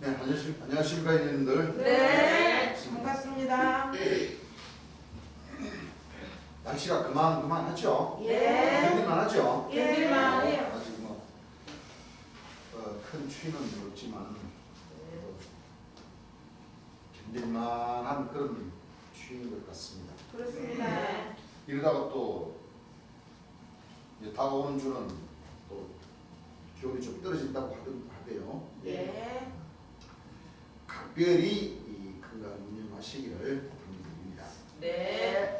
네, 안녕하십니까, 여러분들. 네, 반갑습니다. 날씨가 그만하죠? 예. 견딜만 하죠? 견딜만 해요. 아직 큰 추위는 없지만 견딜만한 그런 추위인 것 같습니다. 그렇습니다. 이러다가 또 이제 다가오는 주는 또 기온이 좀 떨어진다고 하대요. 예. 각별히 이 건강 유념하시기를 부탁드립니다. 네.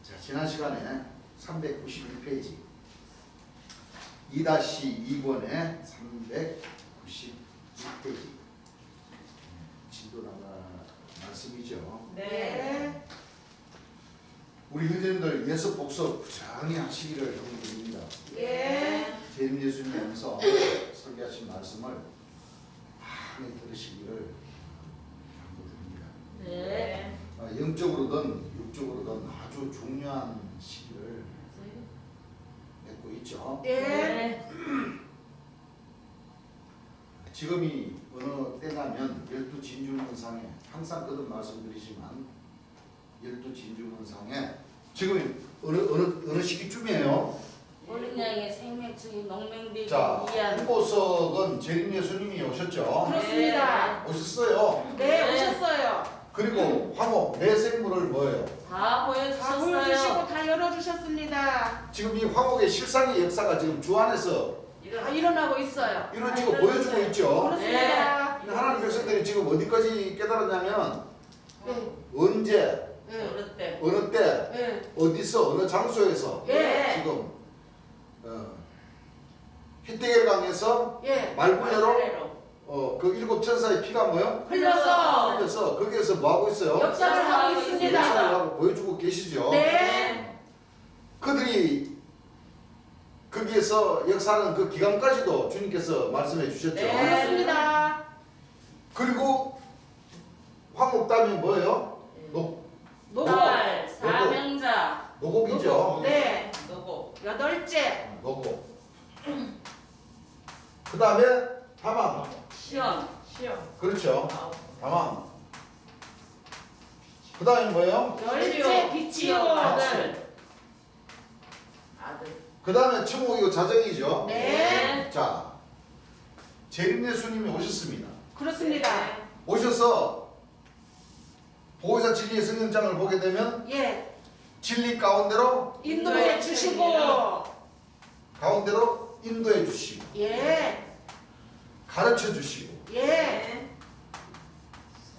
자, 지난 시간에 391페이지 2-2번에 396페이지 진도 나가 말씀이죠. 네. 우리 형제님들 예습 복습 부지런히 하시기를 부탁드립니다. 예. 재림 예수님께서 설교하신 말씀을 많이 들으시기를 당부드립니다. 네. 영적으로든 육적으로든 아주 중요한 시기를 맺고 있죠. 네. 지금이 어느 때냐면 12진주문상에 항상 거듭 말씀드리지만 12진주문상에 지금이 어느 시기쯤이에요? 어린 양의 생명적인 농명비를 자, 위한 홍보석은 재림 예수님이 오셨죠? 그렇습니다. 오셨어요. 네, 오셨어요. 그리고 화목 내생물을 뭐예요? 다 다 보여주시고 보여주셨어요. 다 열어주셨습니다. 지금 이 화목의 실상의 역사가 지금 주 안에서 다 일어나고 있어요. 이루어지고 보여주고 있죠. 그렇습니다. 근데 하나님 백성들이 지금 어디까지 깨달았냐면 네. 언제, 네. 어릴 때 어느 때, 네. 어디서, 어느 장소에서 예. 지금 히데겔강에서 예. 말군레로 그 일곱 천사의 피가 뭐요? 흘러서 흘려서 거기에서 뭐 하고 있어요? 역사를 하고 역사를 있습니다. 하고 보여주고 계시죠. 네. 그들이 거기에서 역사하는 그 기간까지도 주님께서 말씀해 주셨죠. 네. 그렇습니다. 그리고 황옥담이 뭐예요? 노고. 딸 사명자 노곡이죠. 네. 노고 8째. 노곡. 그 다음에 다망. 시험 그렇죠. 다망. 그 다음에 뭐예요? 10째 비치오. 아들 그 다음에 청옥이고 자정이죠. 네. 자, 재림 예수님이 오셨습니다. 그렇습니다. 오셔서 보혜사 진리의 성경장을 보게 되면 예. 진리 가운데로 인도해 주시고. 인도해 주시고 예. 가르쳐 주시고 예.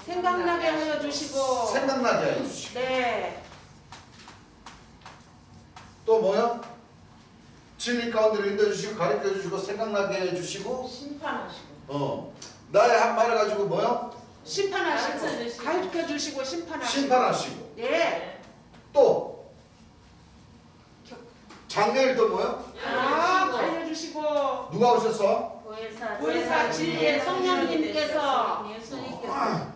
생각나게 하여 주시고. 생각나게 해 주시고 네. 또 뭐요? 진리 가운데로 인도해 주시고 가르쳐 주시고 생각나게 해 주시고 심판하시고 나의 한 말을 가지고 뭐요? 심판하시고. 가르쳐 주시고 심판하시고. 심판하시고 예. 또 장례일 또 뭐요? 알려주시고. 누가 오셨어? 보혜사 진리의 성령님께서 예수님께서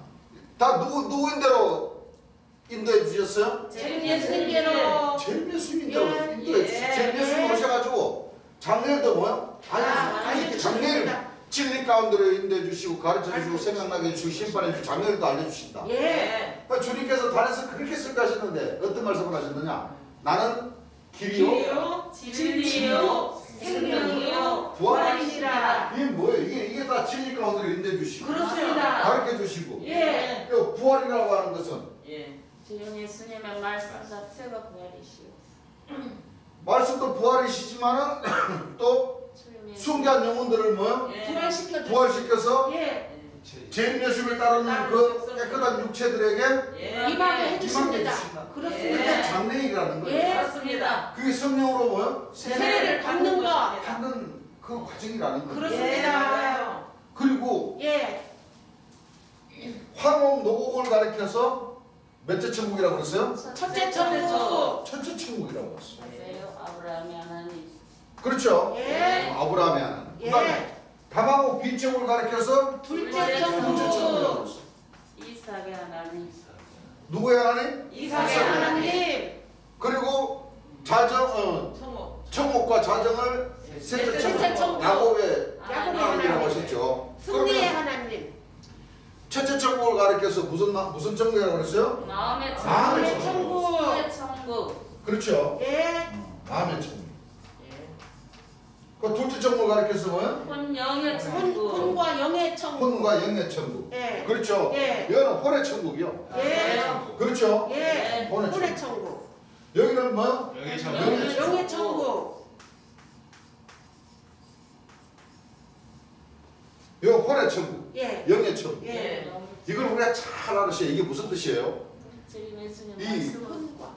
다 누구인대로 인도해 주셨어요? 재림 예수님께로. 재림 예수님대로 예. 인도해 주셨어요. 재림 예수님 오셔가지고 장례일도 뭐요? 아니 장례일 진리 가운데로 인도해 주시고 가르쳐 주시고 생각나게 해주시고 심판해 주시고 장례일도 알려주신다. 예. 그러니까 주님께서 단에서 그렇게 설교하셨는데 어떤 말씀을 하셨느냐? 나는 길이요 진리요 생명이요 부활이니라. 이게 뭐예요? 이게 다 진리 가운데로 인도해 주시고 그렇습니다. 가르쳐 주시고 예. 또 부활이라고 하는 것은 주님 예수님의 말씀 자체가 부활이시오. 말씀도 부활이시지만은 또 주님 순교한 영혼들을 뭐요? 부활시켜 주시고. 부활시켜서 예. 재림 예수를 따르는 그 깨끗한 육체들에게 임하게 해주십니다. 주신다. 그렇습니다. 장례일이라는 거예요. 예. 그렇습니다. 그게 성령으로 뭐요? 세례를 받는 것. 받는 그 과정이라는 거예요. 그렇습니다. 그리고 예. 황옥 노곡을 가리켜서 몇째 천국이라고 그랬어요? 첫째 천국. 첫째 천국이라고 그랬어요. 맞아요. 아브라함이 하나님 그렇죠? 예. 아브라함의 하나님. 예. 다망옥 빈천국을 가리켜서 둘째 둘째 천국이라고 천국. 그랬어요. 이삭의 하나님 누구의 하나님? 이삭의 하나님. 그리고 자정, 청옥과 자정을 셋째 셋째 천국, 천국. 야곱의 야곱의 하나님이라고 하나님. 하셨죠. 승리의 그러면 하나님. 천국을 가리켜서 무슨 천국이라고 그랬어요? 마음의 마음의 천국. 천국. 신의 천국. 그렇죠. 예. 마음의 천국. 예. 그 둘째 천국을 가리켜서 뭐예요? 혼영의 천국. 혼과 영의 천국. 혼과 영의 천국. 예. 그렇죠. 예. 여기는 혼의 천국이요. 예. 그렇죠. 예. 혼의 혼의 천국. 천국. 여기는 뭐요? 영의 천국. 영의 천국. 여기 혼의 천국. 예. 영의 천국. 예. 이걸 우리가 잘 알으셔야 이게 무슨 뜻이에요? 주님 예수님 이 말씀은 혼과.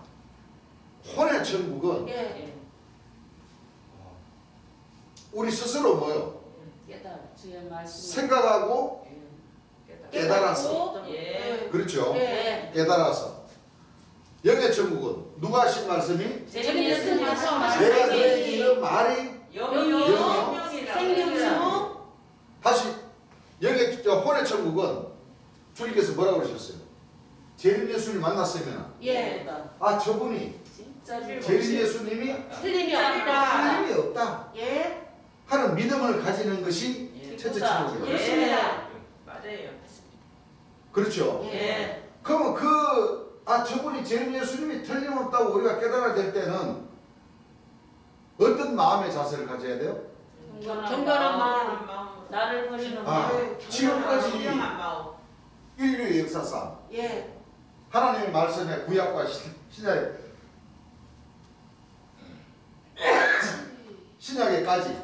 혼의 천국은 예. 예. 우리 스스로 뭐요? 깨달아 주의 말씀. 생각하고 깨달아서. 예. 그렇죠. 예. 깨달아서. 영의 천국은 누가 하신 말씀이? 주님 예수님 내가 말씀이 드리는 말이 영이요. 생명수. 다시 영의 혼의 천국은 주님께서 뭐라고 그러셨어요? 재림 예수님 만났으면 예. 아 저분이 진짜 재림 예수님이 틀림이 없다. 틀림이 없다 예. 하는 믿음을 가지는 것이 첫째 천국이에요. 그렇습니다. 맞아요. 그렇죠. 예. 그러면 저분이 재림 예수님이 틀림없다고 우리가 깨달아야 될 때는 어떤 마음의 자세를 가져야 돼요? 경건한 마음. 나를 버리는 아, 마음. 지금까지 훌륭한 마음. 인류의 역사상 예. 하나님의 말씀에 구약과 신약에까지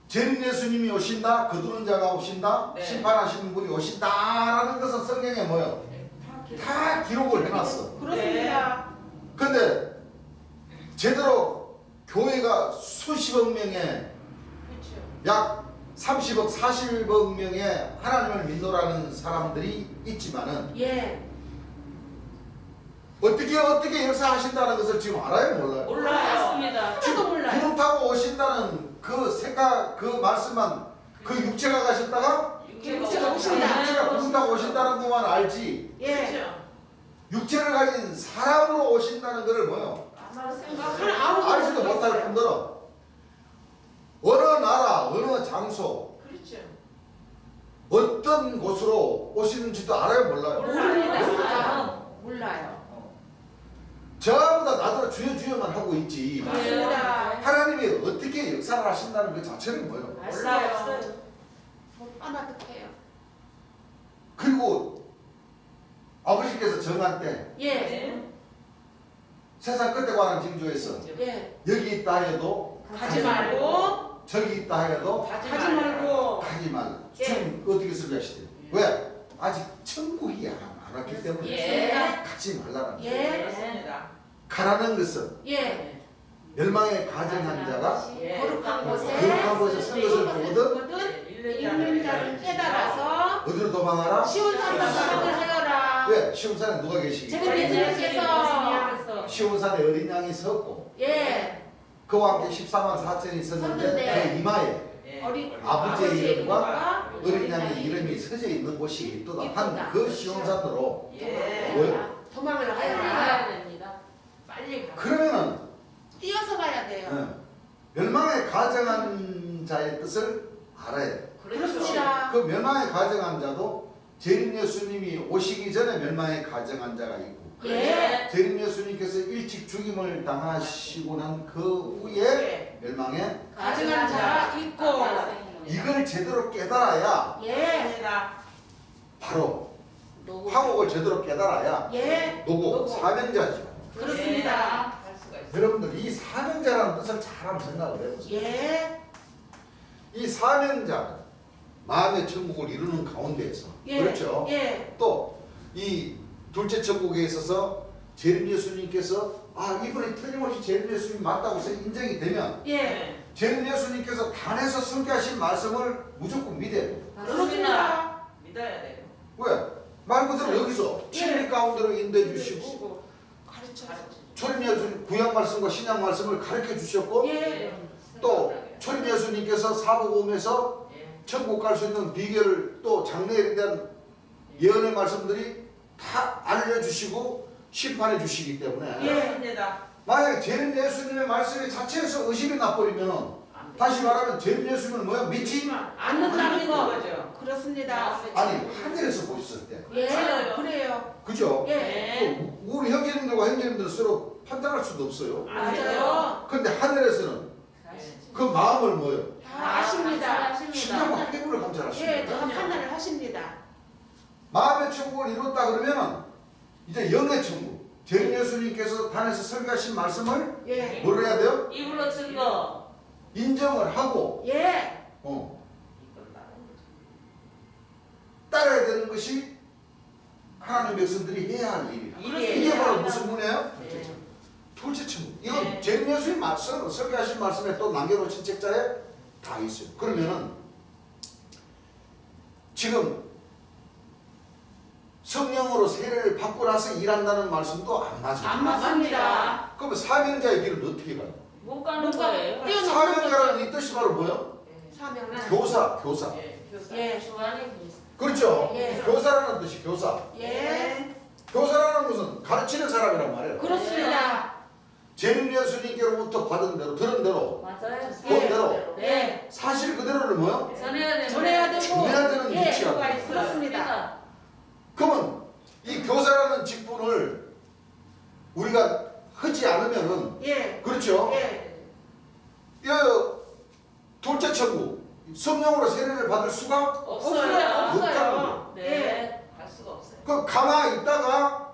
재림 예수님이 오신다, 거두는 자가 오신다, 네. 심판하시는 분이 오신다라는 것은 성경에 뭐요? 다 기록을 해놨어. 그렇습니다. 근데 제대로 교회가 수십억 명의 그렇죠. 약 30억, 40억 명의 하나님을 믿노라는 사람들이 있지만은 예. 어떻게 역사하신다는 것을 지금 알아요, 몰라요? 몰랐습니다. 저도 몰라요. 구름 타고 오신다는 그 생각, 그 말씀만 그 육체가 가셨다가 육체가 오신다. 육체가 구름 타고 오신다는 것만 알지 예. 육체를 가진 사람으로 오신다는 것을 뭐요? 아무도 알지도 못할 모르겠어요. 뿐더러 어느 나라, 어느 장소, 그렇죠. 어떤 곳으로 오시는지도 알아요, 몰라요? 모릅니다. 몰라요. 전부 다 나더러 주여 주여만 하고 있지. 맞습니다. 하나님이 어떻게 역사를 하신다는 그 자체는 뭐예요? 몰라요. 까마득해요. 그리고 아버지께서 정한 때 예. 세상 끝에 관한 징조에서 예. 여기 있다 해도 가지 말고. 저기 있다 해도 가지 말고. 가지 말라. 예. 주님 어떻게 설교하시대요? 왜? 아직 천국이 안 왔기 때문에 예. 가지 말라는 예. 거예요. 그렇습니다. 가라는 것은 예. 멸망에 가증한 자가 거룩한 곳에 거룩한 곳에 선 것을 보거든 있는 자를 깨달아서 어디로 도망하라? 시온 산으로 도망을 하여라. 왜? 시온산에 누가 계시기? 제가 예수님께서 시온산에 어린 양이 섰고 예. 그와 함께 14만 4천이 있었는데 섰는데 그 이마에 어린 아버지의 이름과 어린 어린 양의 이름이 서져 있는 곳이 있도다 있도다. 한 그 시온산으로 예. 뭐요? 도망을 가야 하여라. 됩니다. 빨리 가. 그러면은 뛰어서 가야 돼요. 멸망에 가정한 자의 뜻을 알아야 돼. 그렇습니다. 그 멸망에 가정한 자도 재림 예수님이 오시기 전에 멸망에 가정한 자가 있고 예. 재림 예수님께서 일찍 죽임을 당하시고 난 그 후에 예. 멸망에 가증한 자가 있고 이걸 제대로 깨달아야 예. 맞습니다. 바로 노고. 화목을 제대로 깨달아야 예. 노고 사명자죠. 그렇습니다. 할 수가 있어요. 여러분들 이 사명자라는 뜻을 잘 한번 생각을 해보세요. 예. 이 사명자는 마음의 천국을 이루는 가운데에서 예. 그렇죠. 예. 또 이 둘째 천국에 있어서 재림 예수님께서 이분이 틀림없이 재림 예수님 맞다고 해서 인정이 되면 예. 재림 예수님께서 단에서 설교하신 말씀을 무조건 믿어야 돼요. 그렇습니다. 믿어야 돼요. 왜? 말 그대로 여기서 진리 가운데로 인도해 주시고 가르쳐. 초림 예수님 구약 말씀과 신약 말씀을 가르쳐 주셨고 예. 또 초림 예수님께서 사복음에서 예. 천국 갈 수 있는 비결을 또 장래에 대한 예언의 말씀들이 다 알려주시고 심판해 주시기 때문에 예. 맞습니다. 만약에 재림 예수님의 말씀 자체에서 의심이 나버리면 다시 말하면 재림 예수님은 뭐야? 믿지 않는다는 거. 거죠. 그렇습니다. 그렇습니다. 아니 하늘에서 보셨을 때, 예, 맞아요. 그래요. 그죠? 예, 네. 우리 형제님들과 형제님들 서로 판단할 수도 없어요. 맞아요. 근데 하늘에서는 그 마음을 뭐요? 다 아십니다. 신령과 해부를 예, 감찰하십니다. 다 판단을 하십니다. 마음의 천국을 이뤘다 그러면은 이제 영의 천국. 재림 예수님께서 단에서 설교하신 말씀을 예, 뭘 해야 돼요? 입으로 증거. 인정을 하고 예, 따라야 되는 것이 하나님 백성들이 해야 할 일이야. 이게 바로 무슨 문이에요? 둘째 천국. 이건 네. 재림 예수님 말씀, 설교하신 말씀에 또 남겨놓으신 책자에 다 있어요. 그러면은 지금 성령으로 세례를 받고 나서 일한다는 말씀도 안 맞아요. 안 맞습니다. 그러면 사명자의 길은 어떻게 가요? 못 가는 거예요. 뛰어넘는 사명자라는 이 뜻이 바로 뭐예요? 사명란. 교사. 예, 주안의 교사. 그렇죠? 예. 교사라는 뜻이 교사. 예, 교사라는 것은 가르치는 사람이란 말이에요. 그렇습니다. 재림 예수님께로부터 받은 대로, 들은 대로, 맞아요. 본 대로 네. 사실 그대로를 뭐요? 전해야 되는. 전해야 되고, 전해야 되는 예, 위치가 그렇습니다. 그러면 이 교사라는 직분을 우리가 하지 않으면은 예, 그렇죠? 예, 이 둘째 천국 성령으로 세례를 받을 수가 없어요. 없다고요. 예, 네. 갈 수가 없어요. 그 가만히 있다가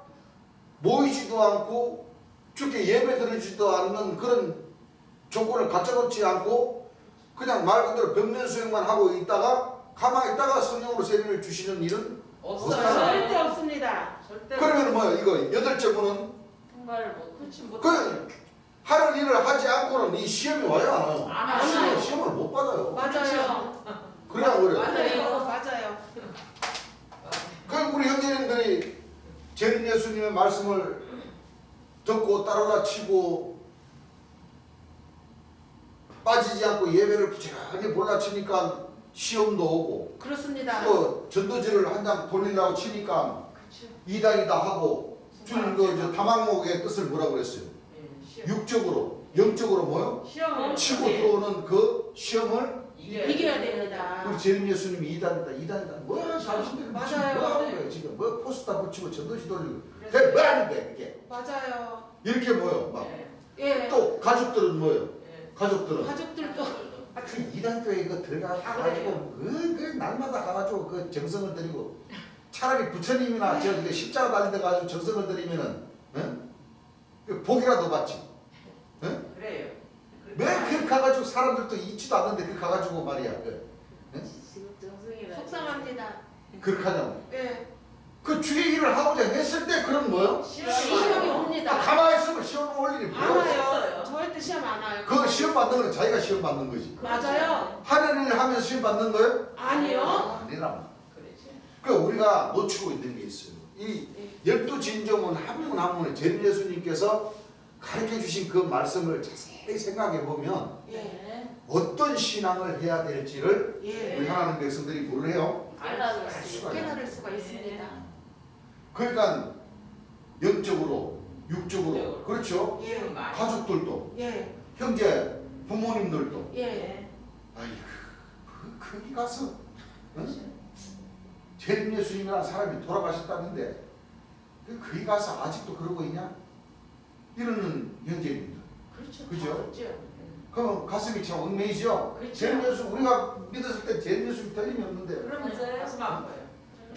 모이지도 않고 주께 예배 드리지도 않는 그런 조건을 갖춰놓지 않고 그냥 말 그대로 벽면 수행만 하고 있다가 가만히 있다가 성령으로 세례를 주시는 일은 없어요. 절대 없습니다. 절대. 그러면 뭐야 이거 여덟째 분은 통과를 못. 그렇지 못. 그 하는 일을 하지 않고는 이 시험이 와요 안 와요? 안 와요. 시험을 못 받아요. 맞아요. 그래야 어려요. 맞아요. 맞아요. 그 우리 형제님들이 재림 예수님의 말씀을 듣고 따라다 치고 빠지지 않고 예배를 부지런히 몰라치니까 시험도 오고 그렇습니다. 또 전도지를 한 장 돌리려고 치니까 이단이다 하고 주님 그 다망목의 뜻을 뭐라고 그랬어요? 육적으로 영적으로 뭐요? 시험을 치고 들어오는 그 시험을 이겨야 됩니다. 우리 재림 예수님이 이단이다 뭐야 자신들이 맞아요. 뭐 하는 거예요 지금 뭐 포스터 붙이고 전도지 돌리고 그게 뭐 하는 거야 그게 맞아요. 이렇게 뭐요 막 예, 또 가족들은 뭐요 가족들은 가족들도 그 이단교회 이거 들어가 가가지고 그 날마다 가가지고 그 정성을 들이고 차라리 부처님이나 저 십자가 달린 데 가지고 정성을 들이면은 그 복이라도 받지. 그래요. 왜 그 가가지고 사람들도 잊지도 않는데 그 가가지고 말이야. 지금 정성이라. 속상합니다. 그렇게 하냐고. 예, 그 주의 일을 하고자 했을 때 그런 뭐요? 시험이 옵니다. 가만히 있으면 시험 올 일이 안 뭐야? 와요. 절대 시험 안 와요. 그 시험 받는 건 자기가 시험 받는 거지. 맞아요. 하는 일을 하면서 시험 받는 거예요? 아니요. 아니라. 그렇지. 그 우리가 놓치고 있는 게 있어요. 이 12진정은 한 문 한 문에 재림 예수님께서 가르쳐 주신 그 말씀을 자세히 생각해 보면 예, 네. 어떤 신앙을 해야 될지를 예, 우리 하나님 백성들이 뭘 해요? 알아볼 알 수 수가 있어요. 있어요. 깨달을 수가 있습니다. 그러니까 영적으로, 육적으로, 그렇죠? 예, 가족들도, 예, 형제, 부모님들도, 예, 아이고, 거기 가서, 재림 예수님이라는 사람이 돌아가셨다는데, 거기 가서 아직도 그러고 있냐? 이러는 형제입니다. 그렇죠. 그죠? 그렇죠. 그럼 가슴이 참 얽매이죠? 그렇죠. 재림 예수, 우리가 믿었을 때 재림 예수님 틀림이 없는데, 그럼 맞아요. 가슴 아파요.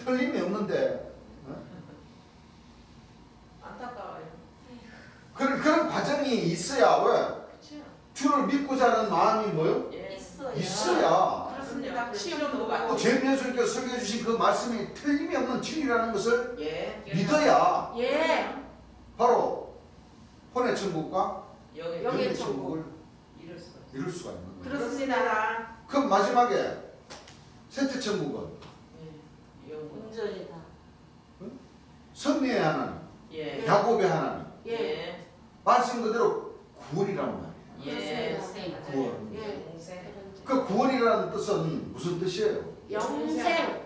틀림이 없는데, 안타까워요. 그런 과정이 있어야 왜? 그렇죠. 주를 믿고자 하는 마음이 뭐요? 예. 있어요. 있어야 그렇습니다. 시험도 시험도 받고. 또 재림 예수님께서 설교해 주신 그 말씀이 틀림이 없는 진리라는 것을 예. 믿어야 예, 바로 혼의 천국과 여기 여기 영의 천국. 천국을 이룰 수가 있어요. 이룰 수가 있는 거예요. 그렇습니다. 그럼 마지막에 셋째 천국은 예. 영원. 운전이다. 섭리의 하나님, 예. 야곱의 하나님, 예, 말씀 그대로 구원이란 말이에요. 예. 그렇습니다. 구원. 예, 동생. 그 구원이라는 뜻은 무슨 뜻이에요? 영생.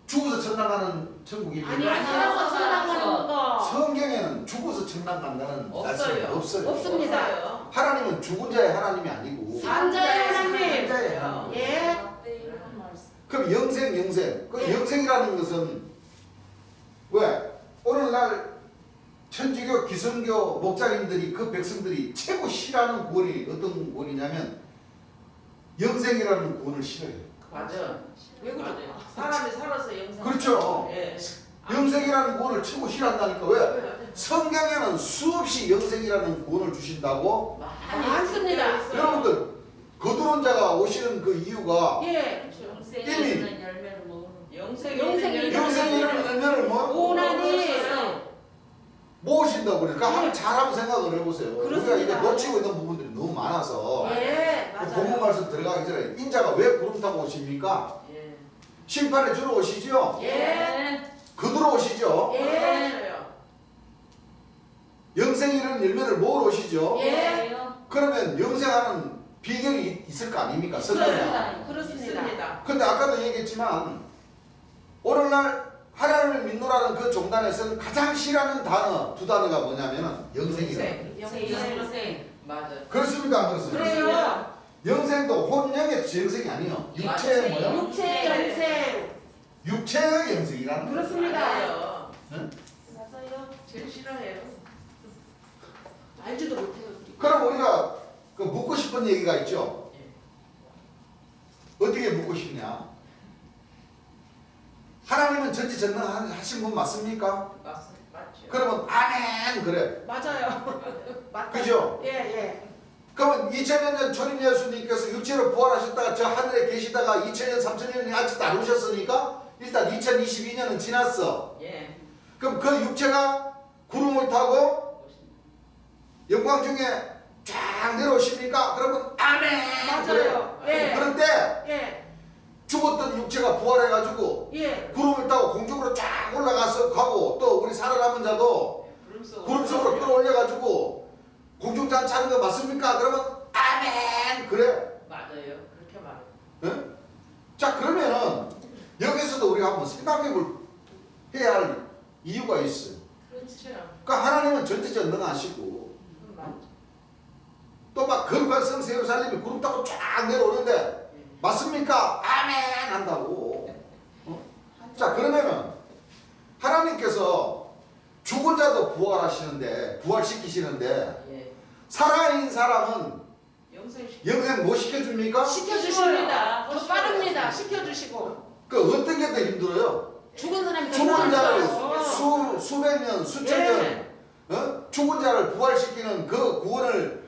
죽어서 천당 가는 천국입니다. 아니, 살아서 살아가는 거. 성경에는 죽어서 천당 간다는 말씀이 없어요. 없어요. 없습니다. 없어요. 하나님은 죽은 자의 하나님이 아니고 산자의 하나님. 자의 하나님. 예, 그때 이런 말씀. 그럼 영생. 그 네. 영생이라는 것은 왜? 오늘날 천주교, 기성교 목자님들이 그 백성들이 최고 싫어하는 구원이 어떤 구원이냐면 영생이라는 구원을 싫어해요. 맞아. 왜 그래? 맞아요. 사람이 살아서 영생. 그렇죠. 예. 영생이라는 구원을 최고 싫어한다니까. 왜? 성경에는 수없이 영생이라는 구원을 주신다고. 많습니다. 여러분들 거두는 자가 오시는 그 이유가 예. 영생에 이미 있는 열매를 먹는 영생. 영생이 영생이라는 열매를 뭐 오나니 모으신다고 그러니까 한번 잘 한번 생각을 해보세요. 우리가 그렇습니다. 이게 놓치고 있는 부분들이 너무 많아서 예, 본문 맞아요. 말씀 들어가기 전에 인자가 왜 구름 타고 오십니까? 예. 심판에 주러 오시죠? 예. 거두러 오시죠? 예. 그렇죠. 영생이라는 열매를 모으러 오시죠? 예. 그러면 영생하는 비결이 있을 거 아닙니까? 성경에. 있어요. 그렇습니다. 있습니다. 근데 아까도 얘기했지만 오늘날 하나님을 믿노라는 그 종단에서는 가장 싫어하는 단어 두 단어가 뭐냐면 영생이다. 영생. 맞아. 그렇습니까? 안 그렇습니까? 그래요. 영생도 혼령의 영생이 아니에요. 육체의 맞아요. 뭐요? 육체 영생. 육체의 영생이라는 거예요. 그렇습니다. 맞아요. 맞아요. 제일 싫어해요. 알지도 못해요. 그럼 우리가 그 묻고 싶은 얘기가 있죠. 어떻게 묻고 싶냐? 하나님은 전지전능하신 분 맞습니까? 맞죠. 그러면 아멘 그래. 맞아요. 맞다. 그죠? 예, 예. 그러면 2000년 전 초림 예수님께서 육체로 부활하셨다가 저 하늘에 계시다가 2000년 3000년이 아직도 안 오셨으니까 일단 2022년은 지났어. 예. 그럼 그 육체가 구름을 타고 영광 중에 쫙 내려오십니까? 그러면 아멘 맞아요. 그래. 예. 그런데 예. 죽었던 육체가 부활해가지고 예. 구름을 타고 공중으로 쫙 올라가서 가고 또 우리 살아남은 자도 구름 속으로 끌어올려가지고 공중잔 차는 거 맞습니까? 그러면 아멘 그래. 맞아요. 그렇게 말해. 예? 자 그러면은 여기서도 우리가 한번 생각해볼 해야 할 이유가 있어요. 그렇죠. 그러니까 하나님은 전지전능하시고 또 막 거룩한 성세 예루살렘이 구름 타고 쫙 내려오는데 맞습니까? 아멘 한다고. 자 그러면은 하나님께서 죽은 자도 부활하시는데 부활시키시는데 예. 살아있는 사람은 영생시키. 영생 못 시켜줍니까? 시켜주십니다. 더 쉬워요. 빠릅니다. 시켜주시고. 그 어떤 게 더 힘들어요? 죽은 사람이 더 죽은 자를 힘들어요. 수백 년 수천 년 죽은 자를 부활시키는 그 구원을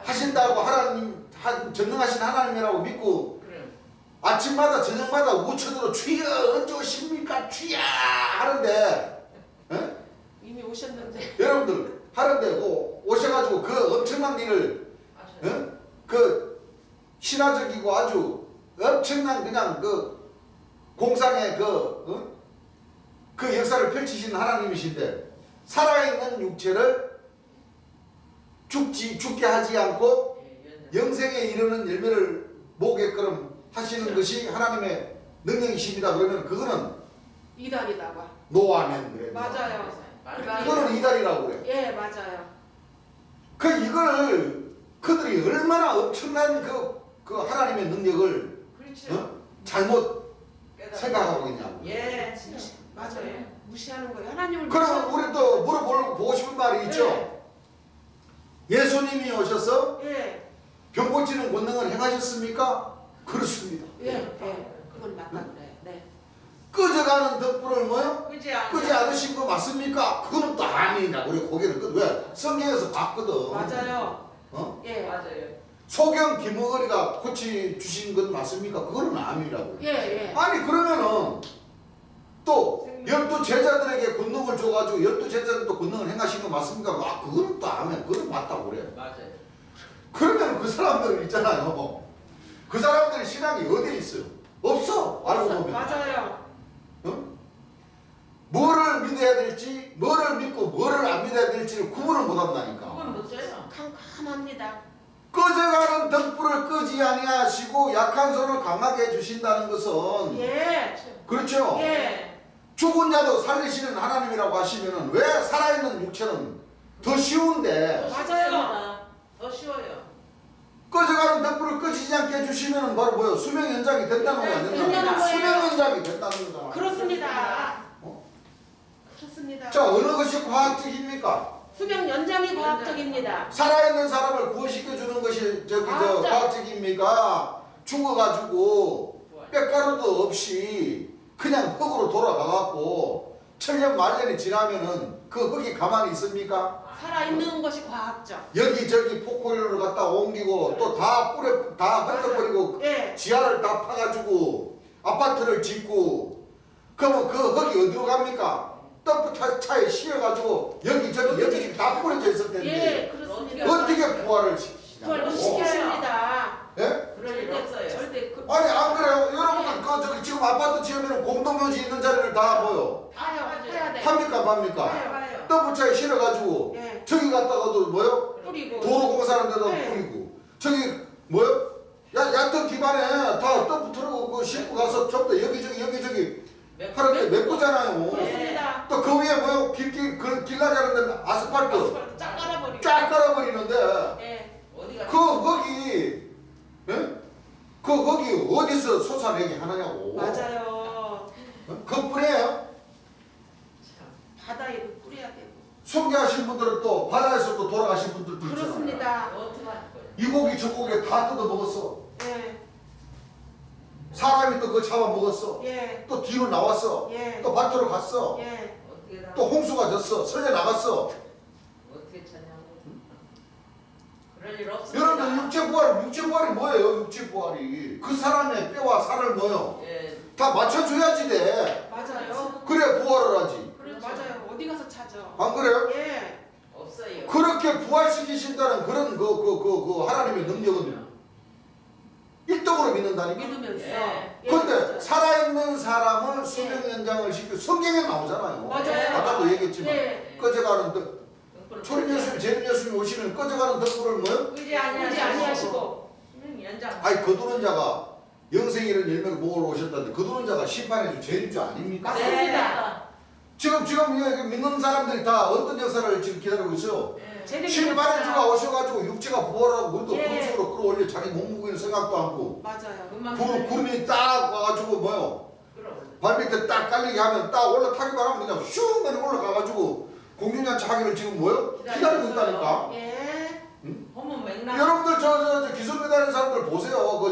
하신다고 하나님 전능하신 하나님이라고 믿고 그래. 아침마다 저녁마다 우천으로 주여 언제 오십니까 주여 하는데 이미 오셨는데. 여러분들 하는데 오셔가지고 그 엄청난 일을 아셔. 그 신화적이고 아주 엄청난 그냥 그 공상의 그 역사를 펼치신 하나님이신데 살아있는 육체를 죽게 하지 않고 예. 영생에 이르는 열매를 모으게끔 하시는 것이 하나님의 능력이십니다. 그러면 그거는 이달이다가. 노아멘 그래. 맞아요. 이거는 이달이라고 그래. 예, 맞아요. 그 이걸 그들이 얼마나 엄청난 그 하나님의 능력을 그렇죠. 잘못 생각하고 있냐고. 예. 맞아요. 무시하는 거예요. 하나님을 그러면 무시하는 우리 또 물어보고 싶은 말이 있죠. 예수님이 오셔서 예. 병 고치는 권능을 행하셨습니까? 그렇습니다. 예. 예. 그건 맞다 그래. 네. 꺼져가는 덕불을 뭐요? 끄지 않 않으신 거 맞습니까? 그거는 또 아니냐. 우리 고개를 끄. 왜? 성경에서 봤거든. 맞아요. 어? 예. 맞아요. 소경 김어거리가 고치 주신 건 맞습니까? 그거는 아니라고. 예, 예. 아니 그러면은 또 12제자들에게 권능을 줘가지고 12제자들도 권능을 행하신 거 맞습니까? 아 그거는 또 아멘. 그건 맞다고 그래. 맞아요. 그러면 그 사람들 있잖아요. 그 사람들의 신앙이 어디에 있어요? 없어. 알고 보면. 맞아요. 뭐를 믿어야 될지, 뭐를 믿고 뭐를 안 믿어야 될지를 구분을 못 한다니까. 그건 못해요. 캄캄합니다. 꺼져가는 덕불을 끄지 아니하시고 약한 손을 강하게 해주신다는 것은 예. 그렇죠. 예. 죽은 자도 살리시는 하나님이라고 하시면은 왜 살아있는 육체는 더 쉬운데 맞아요. 더 쉬워요. 꺼져가는 덕불을 꺼지지 않게 해주시면 바로 뭐예요? 수명 연장이 된다는 거야, 안 된다는 된다는 거야? 거예요. 수명 연장이 된다는 거잖아. 그렇습니다. 어? 그렇습니다. 자, 어느 것이 과학적입니까? 수명 연장이 과학적입니다. 살아있는 사람을 구원시켜 주는 것이 과학적. 과학적입니까? 죽어가지고 뼈가루도 없이 그냥 흙으로 돌아가갖고 천년 만년이 지나면은 그 흙이 가만히 있습니까? 살아있는 것이 과학적. 여기저기 포크레인을 갖다 옮기고 또 다 뿌려 다 흩어버리고 예. 지하를 다 파가지고 아파트를 짓고 그러면 그 흙이 어디로 갑니까? 덤프 차에 실어가지고 여기저기 다 뿌려져 있을 텐데 예, 그렇습니다. 어떻게 부활을 시키시냐고. 부활 시키십니다. 예? 그럴 일 없어요. 절대 그 아니 안 그래요? 여러분들 그 저기 지금 아파트 지으면 공동묘지 있는 자리를 다 뭐요? 파야 돼. 합니까 맙니까? 봐요. 덤프차에 실어가지고 예. 저기 갔다가도 뭐요? 뿌리고. 도로 공사하는 데다 네. 뿌리고 저기 뭐요? 얕은 기반에 다 덤프 틀고 그 싣고 가서 전부 다 여기저기 하는데 메꾸잖아요. 그렇습니다. 또 그 위에 뭐요? 길 나가는 데는 아스팔트 아스팔트 쫙 깔아버리고. 쫙 깔아버리는데 예. 어디가 거기 어디서 솟아내게 하느냐고. 맞아요. 그뿐이에요. 바다에도 뿌려야 되고. 성교하신 분들은 또 바다에서 또 돌아가신 분들도 있잖아요. 그렇습니다. 어떻게 할 거예요? 이 고기 저 고기 다 뜯어 먹었어. 예. 사람이 또 그거 잡아 먹었어. 예. 또 뒤로 나왔어. 예. 또 밭으로 갔어. 예. 어떻게 다 또 홍수가 졌어. 설려 나갔어. 어떻게 찾냐고. 그럴 일 없습니다. 여러분들 육체 부활이 뭐예요? 육체 부활이 그 사람의 뼈와 살을 뭐요? 예. 다 맞춰줘야지 돼. 맞아요. 그래 부활을 하지. 맞아요. 어디 가서 찾아? 안 그래요? 예. 없어요. 그렇게 부활시키신다는 그런 그 하나님의 능력은 일독으로 믿는다니까. 믿으면서. 예. 근데 살아있는 사람을 수명 연장을 시켜 성경에 나오잖아요. 맞아요. 아까도 얘기했지만 예. 꺼져가는 덕 초림 예수님, 재림 예수님 오시면 꺼져가는 덕불을 뭐요? 의지 아니하시고. 연장. 아니 거두는 자가 영생이라는 열매를 먹으러 오셨다는데 거두는 자가 심판해 줄 죄인 줄 아닙니까? 맞습니다. 지금 이거 믿는 사람들이 다 어떤 역사를 지금 기다리고 있어요. 예. 심판의 주가 오셔가지고 육체가 부활하고 우리도 예. 금속으로 끌어올려 자기 몸무게는 생각도 않고 맞아요. 금방 구름이 딱 와가지고 뭐요? 끌어올려. 발 밑에 딱 깔리게 하면 딱 올라타기만 하면 그냥 슝 하고 올라가가지고 공중연차 하기를 지금 뭐요? 기다리고 있다니까. 예. 보면 맥락. 여러분들 저 기술 매달리는 사람들 보세요.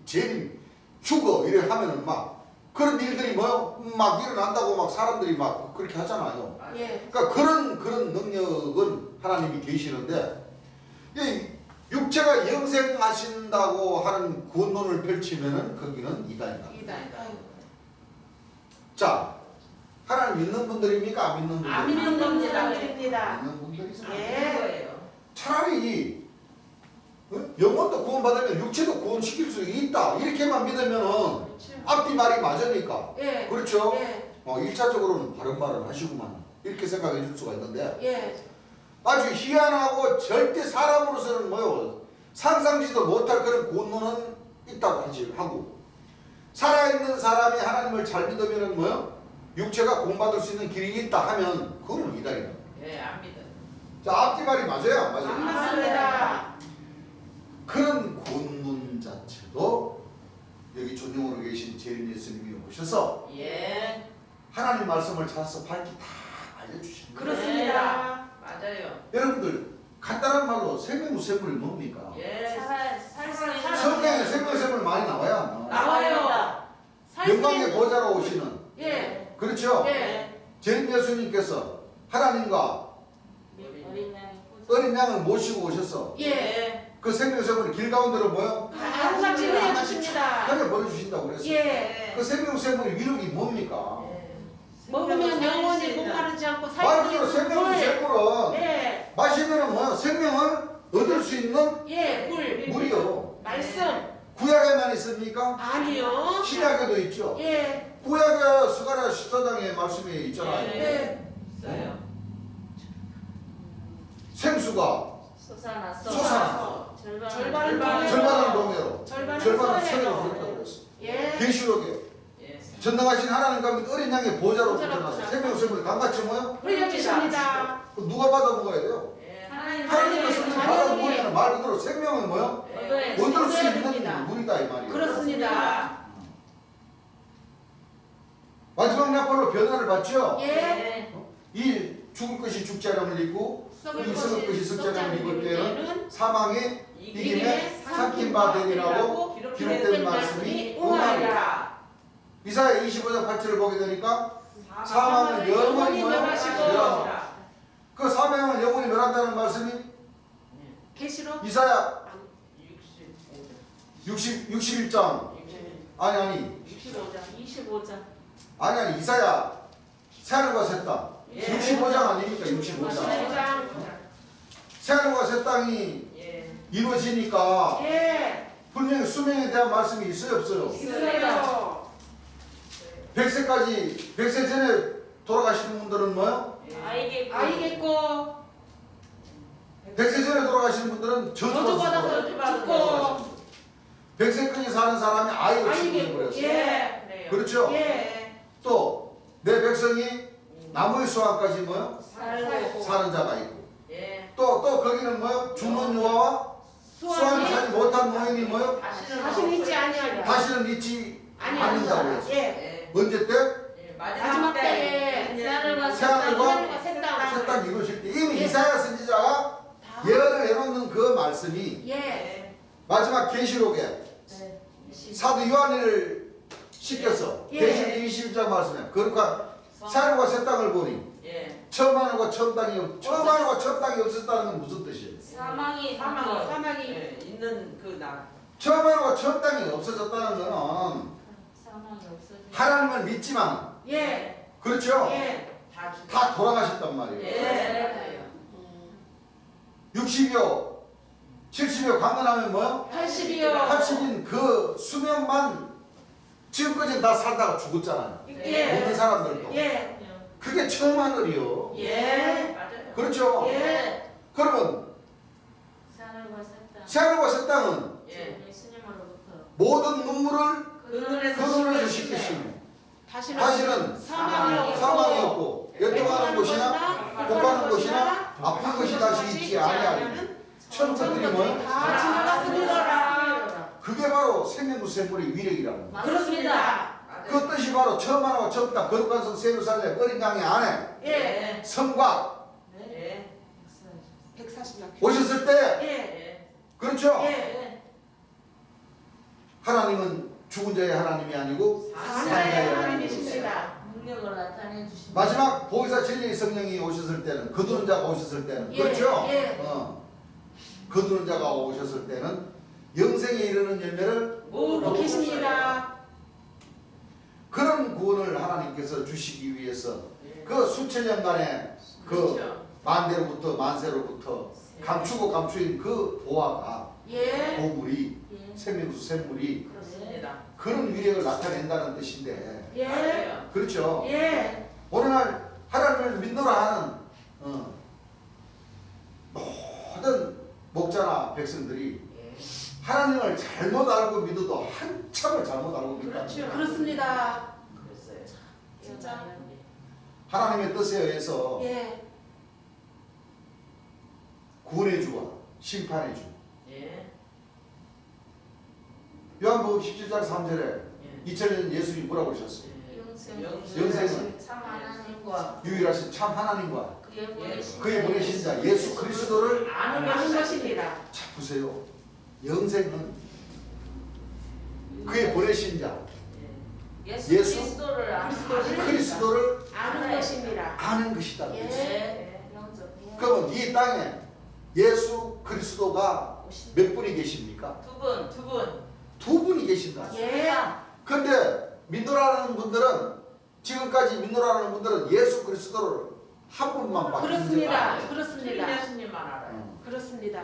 재림 휴거 이래 하면은 막 그런 일들이 뭐요? 막 일어난다고 막 사람들이 막 그렇게 하잖아요. 예. 그러니까 그런 능력은 하나님이 계시는데 이 육체가 영생하신다고 하는 구원론을 펼치면은 거기는 이단이다. 이단. 자, 하나님 믿는 분들입니까? 안 믿는 분들? 안 믿는 분들입니다. 믿는 분들이잖아. 예. 거예요. 차라리 영혼도 구원받으면 육체도 구원시킬 수 있다. 이렇게만 믿으면은 앞뒤 말이 맞으니까. 예. 그렇죠? 예. 1차적으로는 바른 말을 하시구만. 이렇게 생각해 줄 수가 있는데 예. 아주 희한하고 절대 사람으로서는 뭐요? 상상지도 못할 그런 구원론은 있다고 하고 살아있는 사람이 하나님을 잘 믿으면은 뭐요? 육체가 구원받을 수 있는 길이 있다 하면 그거는 이단이다. 예, 안 믿어. 자, 앞뒤 말이 맞아요? 안 맞아요? 맞습니다. 그런 구원론 자체도 여기 존경으로 계신 재림 예수님이 오셔서 예. 하나님 말씀을 찾아서 밝히 다 알려주신 거예요. 그렇습니다. 맞아요. 여러분들 간단한 말로 생명샘물이 뭡니까? 예. 성경에 생명샘물 많이 나와요? 안 나와요? 나와요. 영광의 보좌로 오시는 예. 그렇죠? 예. 재림 예수님께서 하나님과 어린 양을 모시고 오셔서 예. 그 생명샘물이 길 가운데로 뭐요? 항상 지내해 주십니다. 하늘 보내주신다고 그랬어요. 예. 그 생명샘물의 위력이 뭡니까? 먹으면 영원히 목마르지 않고 말 살 수 그대로 있는 물. 생명샘물은 예. 마시면 뭐요? 생명을 얻을 수 있는 예. 물. 물이요. 말씀. 구약에만 있습니까? 아니요. 신약에도 있죠. 예. 구약의 스가랴 14장의 말씀에 있잖아요. 네. 있어요. 생수가 솟아났어. 절반은 절반은 동해로 절반은 절반은 서해로. 서해로 그렇다고 그랬어. 예. 계시록에 예. 전능하신 하나님과 및 어린 양의 보좌로 보좌로 붙어나서 붙어나서 생명샘물이 강같이 뭐요? 흘려주십니다. 그 누가 받아 먹어야 돼요? 예. 하나님의 성령 받아보면 말 그대로 생명은 뭐요? 네. 얻을 수 얻어야 있는 됩니다. 물이다 이 말이에요. 그렇습니다. 마지막 약발로 변화를 받죠. 예. 이 죽을 것이 죽지 않음을 입고 썩을 이 썩을 것이 썩지 않음을 입을 때는 때는 사망의 이김에 이김에 삼킨 바 되리라고 기록된 말씀이 응하리라. 응하리라. 이사야 25장 8절을 보게 되니까 사망은 영원히 멸하시고 멸하라. 그 사망은 영원히 멸한다는 말씀이 계시록 이사야 65장. 61장 아니 25장. 아니 이사야 새하늘과 새 땅 예. 65장 아닙니까? 65장 65장. 새하늘과 새 땅이 예. 이루어지니까 예. 분명히 수명에 대한 말씀이 있어요 없어요? 있어요. 100세까지 100세 전에 돌아가시는 분들은 뭐요? 아이겠고. 아이겠고 100세 전에 돌아가시는 분들은 저주받아서 저주받아서 죽고 100세까지 사는 사람이 아이를 아이겠고 취급해버렸어요. 예. 그래요. 그렇죠? 예. 또 내 백성이 나무의 수확까지 뭐요? 살고. 사는 자가 있고 예. 또 거기는 뭐요? 죽는 유아와 수완이 사지 못한 노인이 뭐요? 다시는 있지 아니하리라. 다시는 있지 않는다고 했어요. 예. 예. 언제 때? 예. 마지막 때에 새하늘과 새하늘과 새 땅. 새 땅 이루어질 때 이미 예. 이사야 선지자가 예언을 해놓는 그 말씀이 예. 예. 마지막 계시록에 네. 사도 요한을 시켜서 예. 계시록 21장 말씀에 그러니까 새하늘과 새 땅을 보니 예. 처음 하늘과 처음 땅이 없었다는 건 무슨 뜻이에요? 사망이 사망이 예. 있는 그 날. 처음 하늘과 처음 땅이 없어졌다는 거는 사망이 없어져. 하나님을 믿지만 예. 그렇죠? 예. 다 죽. 다 돌아가셨단 말이에요. 예. 60여 70여 강건하면 뭐요? 80이요. 80인 그 수명만 지금까지 다 살다가 죽었잖아요. 예. 모든 사람들도. 예. 그게 처음 하늘이요. 예. 맞아요. 그렇죠? 예. 그러면 새하늘과 새 땅. 새하늘과 새 땅은 예. 예수님으로부터 모든 눈물을 그 눈에서 그 눈에서 씻기시네. 씻기시네. 다시는 사망이 없고 애통하는 것이나 복하는 것이나 아픈 것이 다시 있지 아니하리니 천사들이 뭐요? 다 지나갔으리라. 그게 바로 생명구 샘물의 위력이라는 거예요. 그렇습니다. 맞아요. 그 뜻이 바로 처음 하나와 처음 땅 거룩한 성 세루살렘 어린 양의 안에 예. 성과 예. 140년. 오셨을 때 예. 예. 그렇죠? 예. 하나님은 죽은 자의 하나님이 아니고 하나님의 하나님이십니다. 능력을 나타내 주신. 마지막 보혜사 진리의 성령이 오셨을 때는 거두는 자가 오셨을 때는 예, 그렇죠? 예. 거두는 자가 오셨을 때는 영생에 이르는 열매를 모으고 계십니다. 그런 구원을 하나님께서 주시기 위해서 예. 그 수천 년간의 그 그렇죠. 만대로부터 만세로부터 감추고 감추인 그 보화가 예. 보물이 예. 생명수 샘물이 그렇습니다. 그런 위력을 나타낸다는 뜻인데 예. 맞아요. 그렇죠? 예. 오늘날 하나님을 믿노라 하는 모든 목자나 백성들이 예. 하나님을 잘못 알고 믿어도 한참을 잘못 알고 믿다. 그렇죠. 그렇습니다. 그랬어요. 진짜. 하나님의 뜻에 의해서 예. 구원의 주와 심판의 주. 예. 요한복음 17장 3절에 예. 2000년 예수님이 뭐라고 그러셨어요? 영생은 참 하나님과 유일하신 참 하나님과 그의 보내신 그의 보내신 자 예수 그리스도를 아는 것입니다. 자 보세요. 영생은 그의 보내신 자 예수 예수 그리스도를 아는 그리스도를 아는 것입니다. 아는 것이다. 예. 예. 영접. 그러면 이 땅에 예수 그리스도가 몇 분이 계십니까? 두 분, 두 분. 두 분이 계신다. 예. 근데 믿노라는 분들은 지금까지 믿노라는 분들은 예수 그리스도를 한 분만 받는 그렇습니다. 주님 그렇습니다. 예수님만 알아요. 그렇습니다.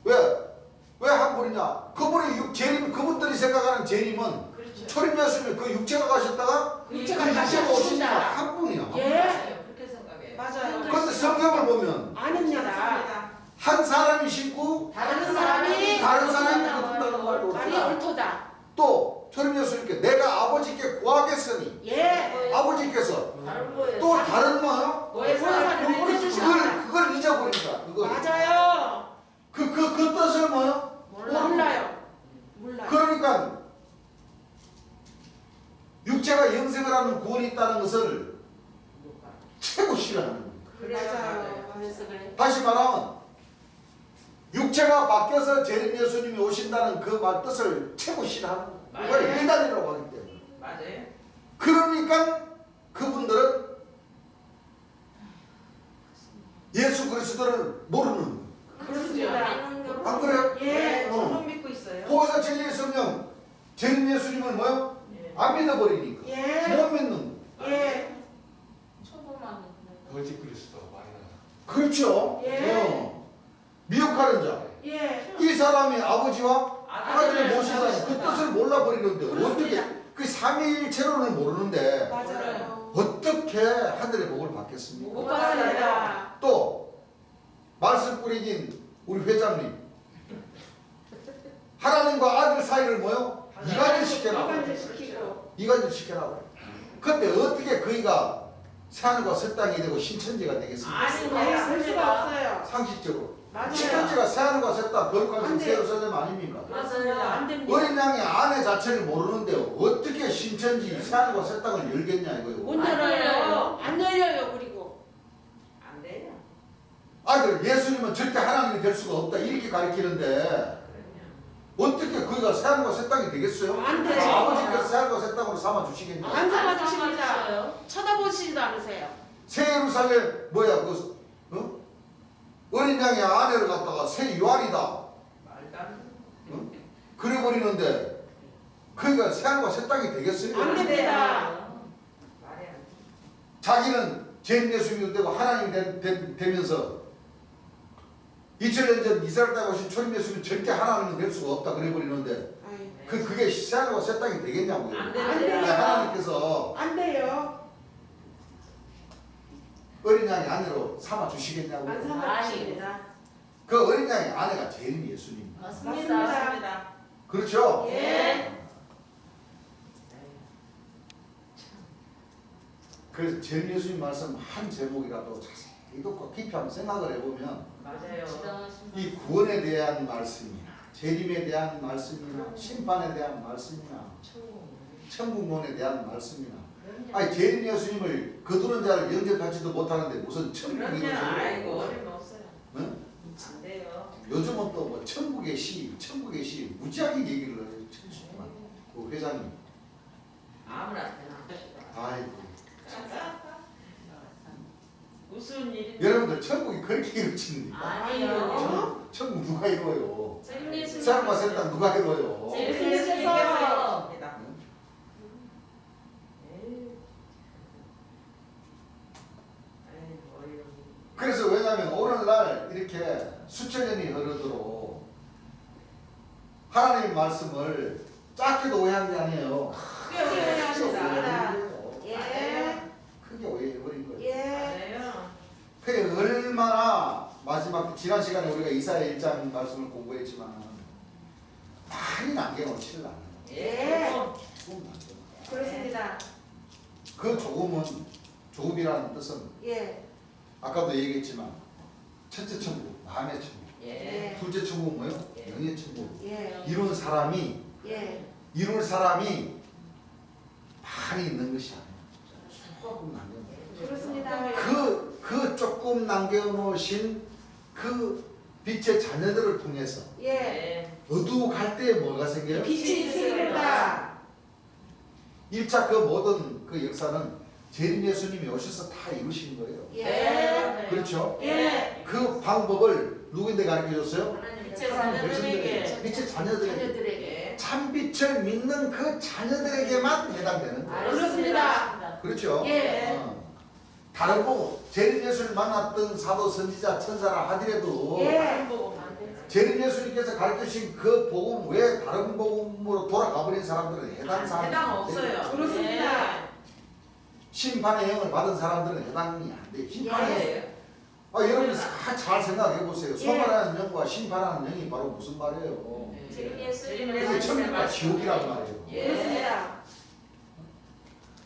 왜 한 분이냐? 그분이 재림, 그분들이 생각하는 재림은 그렇죠. 초림 예수님 그 육체가 가셨다가 그 육체가 육체가 오시니까 가셨습니다. 한 분이야. 예. 맞아요. 그렇게 생각해요. 맞아요. 그런데 성경을 보면 아닙니다. 한 사람이 신고 다른 사람이 다른 사람이 거둔다는 말도 말이 없다. 옳도다. 또 초림 예수님께 내가 아버지께 구하겠으니 예. 아버지께서 다른 거예요. 또 다른 뭐요? 뭐에 사람을 보내주시라. 그걸 잊어버린다. 그걸 맞아요. 육체가 영생을 하는 구원이 있다는 것을 최고 싫어하는 겁니다. 맞아요. 그래서 그래. 다시 말하면 육체가 바뀌어서 재림 예수님이 오신다는 그 말 뜻을 최고 싫어하는 거예요. 그걸 맞아요. 이단이라고 하기 때문에. 맞아요. 그러니까 그분들은 예수 그리스도를 모르는 거예요. 그렇습니다. 안 그래요? 예. 저는 믿고 있어요. 보혜사 진리의 성령 재림 예수님을 뭐요? 예. 안 믿어버리니까 예. 못 믿는 거예요. 예. 초보만 거짓 그리스도 많이 나. 그렇죠? 예. 미혹하는 자. 예. 이 사람이 아버지와 아들을 아들을 모시다니 그 뜻을 몰라버리는데 어떻게 그 삼위일체론을 모르는데 맞아요. 어떻게 하늘의 복을 받겠습니까? 못 봤습니다. 또 말씀 뿌리긴 우리 회장님 하나님과 아들 사이를 뭐요? 이간질 시켜라. 이간질 시키고. 이간질 시켜라. 그때 어떻게 그이가 새하늘과 새 땅이 되고 신천지가 되겠습니까? 아니, 네, 될 수가 없어요. 상식적으로 맞아요. 신천지가 새하늘과 새 땅 거룩한 안 새 돼요. 예루살렘 아닙니까? 맞습니다. 안 됩니다. 어린 양이 아내 자체를 모르는데 어떻게 신천지 새하늘과 새 땅을 열겠냐 이거예요. 못 열어요. 안 열려요. 그리고. 안 돼요. 아들 예수님은 절대 하나님이 될 수가 없다 이렇게 가르치는데 어떻게 그가 새하늘과 새 땅이 되겠어요? 안 돼요. 아버지께서 새하늘과 새 땅으로 삼아 주시겠냐? 안 삼아주십니다. 삼아주셔요. 쳐다보시지도 않으세요. 새 예루살렘 뭐야 그 어린 양의 아내를 갖다가 새 요한이다 말도 안 돼. 그래 버리는데 그가 새하늘과 새 땅이 되겠어요? 안 됩니다. 말이 안 돼. 자기는 죄인 예수님이 되고 하나님이 되면서 2000년 전 이스라엘 땅에 오신 초림 예수님은 절대 하나님은 될 수가 없다 그래 버리는데 아이, 그게 새하늘과 새 땅이 되겠냐고요. 안 안 돼요. 돼요. 하나님께서 안 돼요. 어린 양의 아내로 삼아 주시겠냐고요. 안 삼아주십니다. 그 어린 양의 아내가 재림 예수님. 맞습니다. 맞습니다. 그렇죠? 예. 그래서 재림 예수님 말씀 한 제목이라도 자세히 꼭 깊이 한번 생각을 해보면 맞아요. 지당하신 이 구원에 대한 말씀이나 재림에 대한 말씀이나 심판에 대한 말씀이나 천국론에 대한 말씀이나 아니 재림 예수님을 거두는 자를 영접하지도 못하는데 무슨 천국이 그러면 아이고 있는 어림없어요. 응? 안 돼요. 요즘은 또 뭐 천국의 시 무지하게 얘기를 해요. 천수만 그 회장님 아무나 되나. 아이고 무슨 일이? 여러분들 천국이 그렇게 이루어집니까? 아니요. 천국 누가 이루어요? 재림 예수님. 사람과 세상 누가 이루어요? 재림 예수님께서 예수님께서. 이루어집니다. 에이. 에이, 어이없네. 그래서 왜냐하면 오늘날 이렇게 수천 년이 흐르도록 하나님의 말씀을 작게도 오해한 게 아니에요. 크게 오해하셨습니다. 거예요. 예. 크게 오해해버린 거예요. 예. 맞아요. 그게 얼마나 마지막 지난 시간에 우리가 이사야 1장 말씀을 공부했지만 많이 남겨놓지를 않아요. 예. 조금 남겨놓아요. 그렇습니다. 그 조금은 조금이라는 뜻은 예. 아까도 얘기했지만 첫째 천국, 마음의 천국, 예. 둘째 천국은 뭐예요? 예. 영의 천국. 예. 이룬 사람이 예. 이룰 사람이 많이 있는 것이 아니에요. 조금 남겨놓은 그렇습니다. 그 조금 남겨놓으신 그 빛의 자녀들을 통해서 예. 예. 어두워갈 때 뭐가 생겨요? 빛이 생긴다. 1차 그 모든 그 역사는 재림 예수님이 오셔서 다 이루신 거예요. 예. 그렇죠? 예. 그 방법을 누구인데 가르쳐 줬어요? 빛의 자녀들에게. 빛의 자녀들에게. 자녀들에게. 참 빛을 믿는 그 자녀들에게만 해당되는 거예요. 그렇습니다. 그렇죠? 예. 다른 복 재림 예수를 만났던 사도 선지자 천사라 하더라도 예. 재림 예수님께서 가르치신 그 복음 외에 다른 복음으로 돌아가 버린 사람들은 해당 사항이 해당 안 돼요. 없어요. 그렇습니다. 심판의 영을 받은 사람들은 해당이 안 돼요. 심판의 예. 여러분 잘 생각해 보세요. 예. 소멸하는 영과 심판하는 영이 바로 무슨 말이에요? 재림 예수님. 그게 천국과 지옥이란 말이에요. 예. 그렇습니다.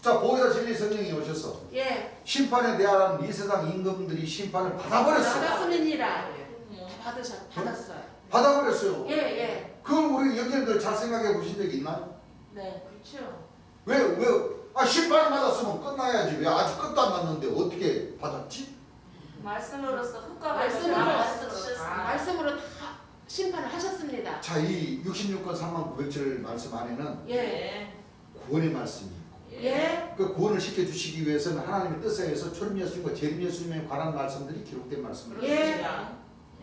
자, 보혜사 진리 성령이 오셔서 예. 심판에 대한 이 세상 임금들이 심판을 받아버렸어요. 받았습니다. 받았어요. 받아버렸어요. 예. 예. 그걸 우리 여기들 잘 생각해 보신 적 있나요? 네. 그렇죠. 왜? 심판 받았으면 끝나야지. 왜 아직 끝도 안 났는데 어떻게 받았지? 말씀으로써 흑과 말씀으로 말씀으로 다 심판을 하셨습니다. 자, 이 66권 3만 900절 말씀 안에는 예. 예. 구원의 말씀이 있고 예. 그 구원을 시켜주시기 위해서는 하나님의 뜻에 의해서 초림 예수님과 재림 예수님에 관한 말씀들이 기록된 말씀입니다. 예.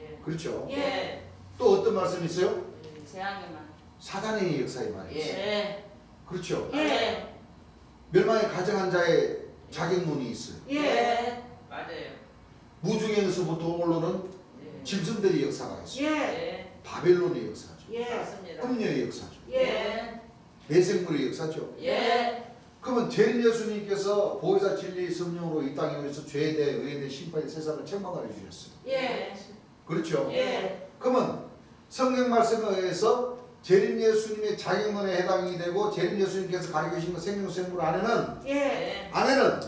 예. 그렇죠? 예. 또 어떤 말씀이 있어요? 재앙에만. 사단의 역사의 말이죠. 예. 그렇죠? 예. 멸망에 가정한 자의 자격론이 있어요. 예. 맞아요. 무중에서부터 오르는 예. 짐승들의 역사가 있어요. 예. 예. 바벨론의 역사죠. 예. 맞습니다. 음녀의 역사죠. 예. 내생물의 역사죠. 예. 그러면 재림 예수님께서 보혜사 진리의 성령으로 이 땅에 오셔서 죄에 대해 의에 대해 심판의 세상을 책망하여 주셨어요. 예. 그렇죠? 예. 그러면 성경 말씀에 의해서 재림 예수님의 자격론에 해당이 되고 재림 예수님께서 가르치신 그 생명생물 안에는 예. 안에는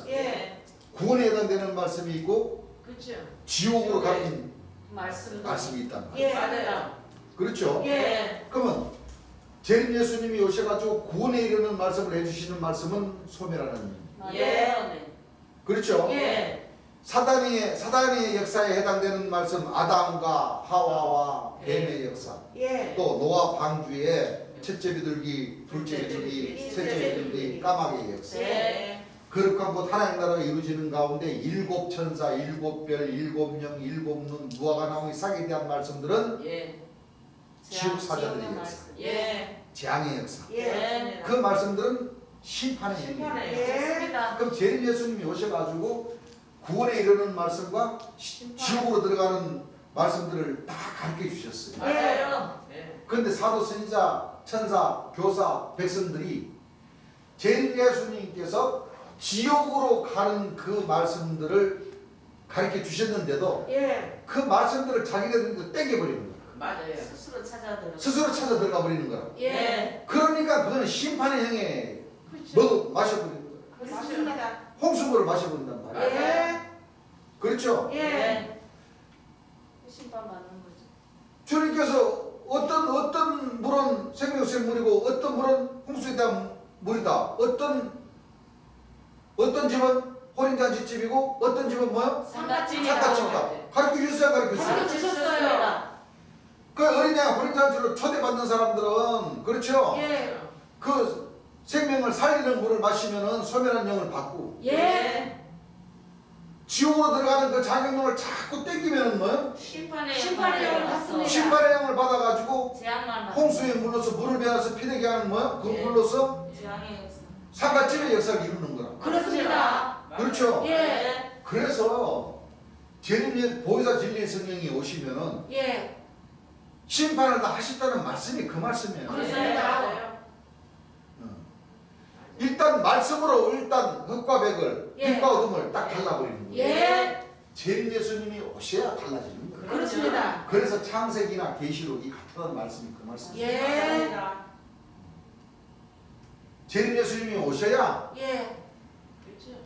구원에 해당되는 말씀이 있고 그렇죠. 지옥으로 가는 말씀도. 말씀이 있단 예. 말이에요. 맞아요. 그렇죠? 예. 그러면 재림 예수님이 오셔가지고 구원에 이르는 말씀을 해주시는 말씀은 소멸하는 맞아요. 예. 네. 그렇죠? 예. 사단의 역사에 해당되는 말씀 아담과 하와와 뱀의 역사 예. 또 노아 방주의 첫째 비둘기 둘째 비둘기 셋째 비둘기 까마귀의 역사 예. 그릇과 곧 하나님 나라가 이루어지는 가운데 일곱 천사 일곱 별 일곱 영 일곱 눈 무화과 나무의 싹에 대한 말씀들은 예. 지옥 사자들의 지옥의 역사. 말씀. 예. 재앙의 역사 예. 그 말씀들은 심판의 얘기예요. 심판에 예. 좋습니다. 그럼 재림 예수님이 오셔가지고 구원에 이르는 말씀과 지옥으로 들어가는 말씀들을 다 가르쳐 주셨어요. 맞아요. 예. 그런데 사도 선지자, 천사, 교사, 백성들이 재림 예수님께서 지옥으로 가는 그 말씀들을 가르쳐 주셨는데도 예. 그 말씀들을 자기네들도 땡겨버리는 거야. 맞아요. 스스로 찾아들어. 스스로 찾아 들어가 버리는 거야. 예. 그러니까 그거는 심판의 형에 그렇죠. 마셔버리는 거야. 그렇습니다. 홍수물을 마셔버린단 말이야. 예. 그렇죠? 예. 심판 받는 거죠. 주님께서 어떤 물은 생명생물이고 어떤 물은 홍수에 대한 물이다. 어떤 집은 혼인잔치집이고 어떤 집은 뭐요? 상가집이다. 상가집이다. 가르쳐 주셨어요, 가르쳐 가르쳐 주셨어요. 주셨어요. 그 어린양 혼인잔치로 초대받는 사람들은 그렇죠. 예. 그 생명을 살리는 물을 마시면은 소멸한 영을 받고 예. 지옥으로 들어가는 그 자격론을 자꾸 땡기면은 뭐요? 심판의 영을 받습니다. 신발의 영을 받아가지고 재앙만 홍수에 물러서 물을 베어서 피내게 하는 뭐요? 그 예. 물로서 재앙의 역사. 상가집의 역사를 이루는 거라. 그렇습니다. 그렇죠. 예. 그래서 보혜사 진리의 성령이 오시면은 예. 심판을 다 하셨다는 말씀이 그 말씀이에요. 그렇습니다. 일단 말씀으로 일단 흙과 백을 예. 빛과 어둠을 딱 갈라버리는 거예요. 예. 재림 예수님이 오셔야 달라지는 거예요. 그렇습니다. 그래서 창세기나 계시록이 같다는 말씀이 그 말씀이에요. 예. 재림 예수님이 오셔야 예. 그렇죠.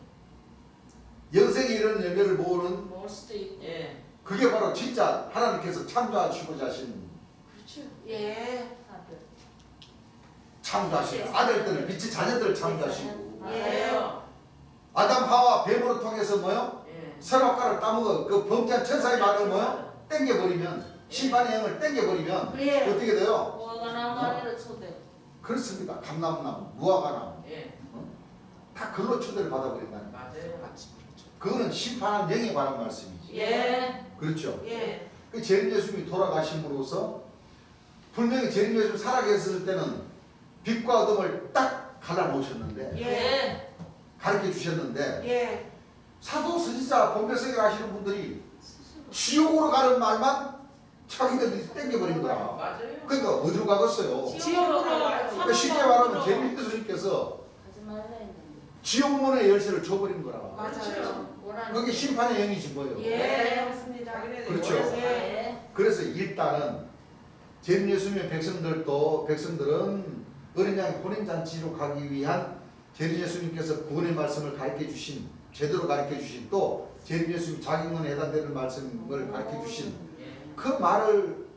영생에 이르는 열매를 모으는 먹을 수도 있고. 예. 그게 바로 진짜 하나님께서 창조하시고자 하신 그렇죠. 예. 다들. 창조하시고 아들들을 빛의 자녀들을 창조하시고 맞아요. 아담 하와 뱀으로 통해서 뭐요? 예. 선악과를 따먹어 그 범죄한 천사의 말을 뭐요? 땡겨버리면 심판의 영을 땡겨버리면 예. 어떻게 돼요? 무화과 나무 아래로 초대. 그렇습니다. 감나무나무, 무화과나무 예. 다 글로 초대를 받아버린다는 거예요. 맞아요. 그거는 심판한 영에 관한 말씀이지. 예. 그렇죠. 예. 그 재림 예수님이 돌아가심으로써 분명히 재림 예수님 살아계셨을 때는 빛과 어둠을 딱 갈라놓으셨는데 예. 가르쳐 주셨는데 예. 사도 선지자 본별성에 가시는 분들이 지옥으로 가는 말만 자기들이 땡겨버린 거야. 맞아요. 그러니까 어디로 가겠어요? 지옥으로 그러니까 쉽게 말하면 재림 예수님께서 하지 말라 했는데. 지옥문의 열쇠를 줘버린 거라. 맞아요. 원하는 그게 심판의 영이지 뭐예요. 예. 맞습니다. 그렇죠. 예. 그래서 일단은 재림 예수님의 백성들은 어린 양 혼인잔치로 가기 위한 재림 예수님께서 구원의 말씀을 가르쳐 주신 제대로 가르쳐 주신 또 재림 예수님 자기문에 해당되는 말씀을 가르쳐 주신 그 말을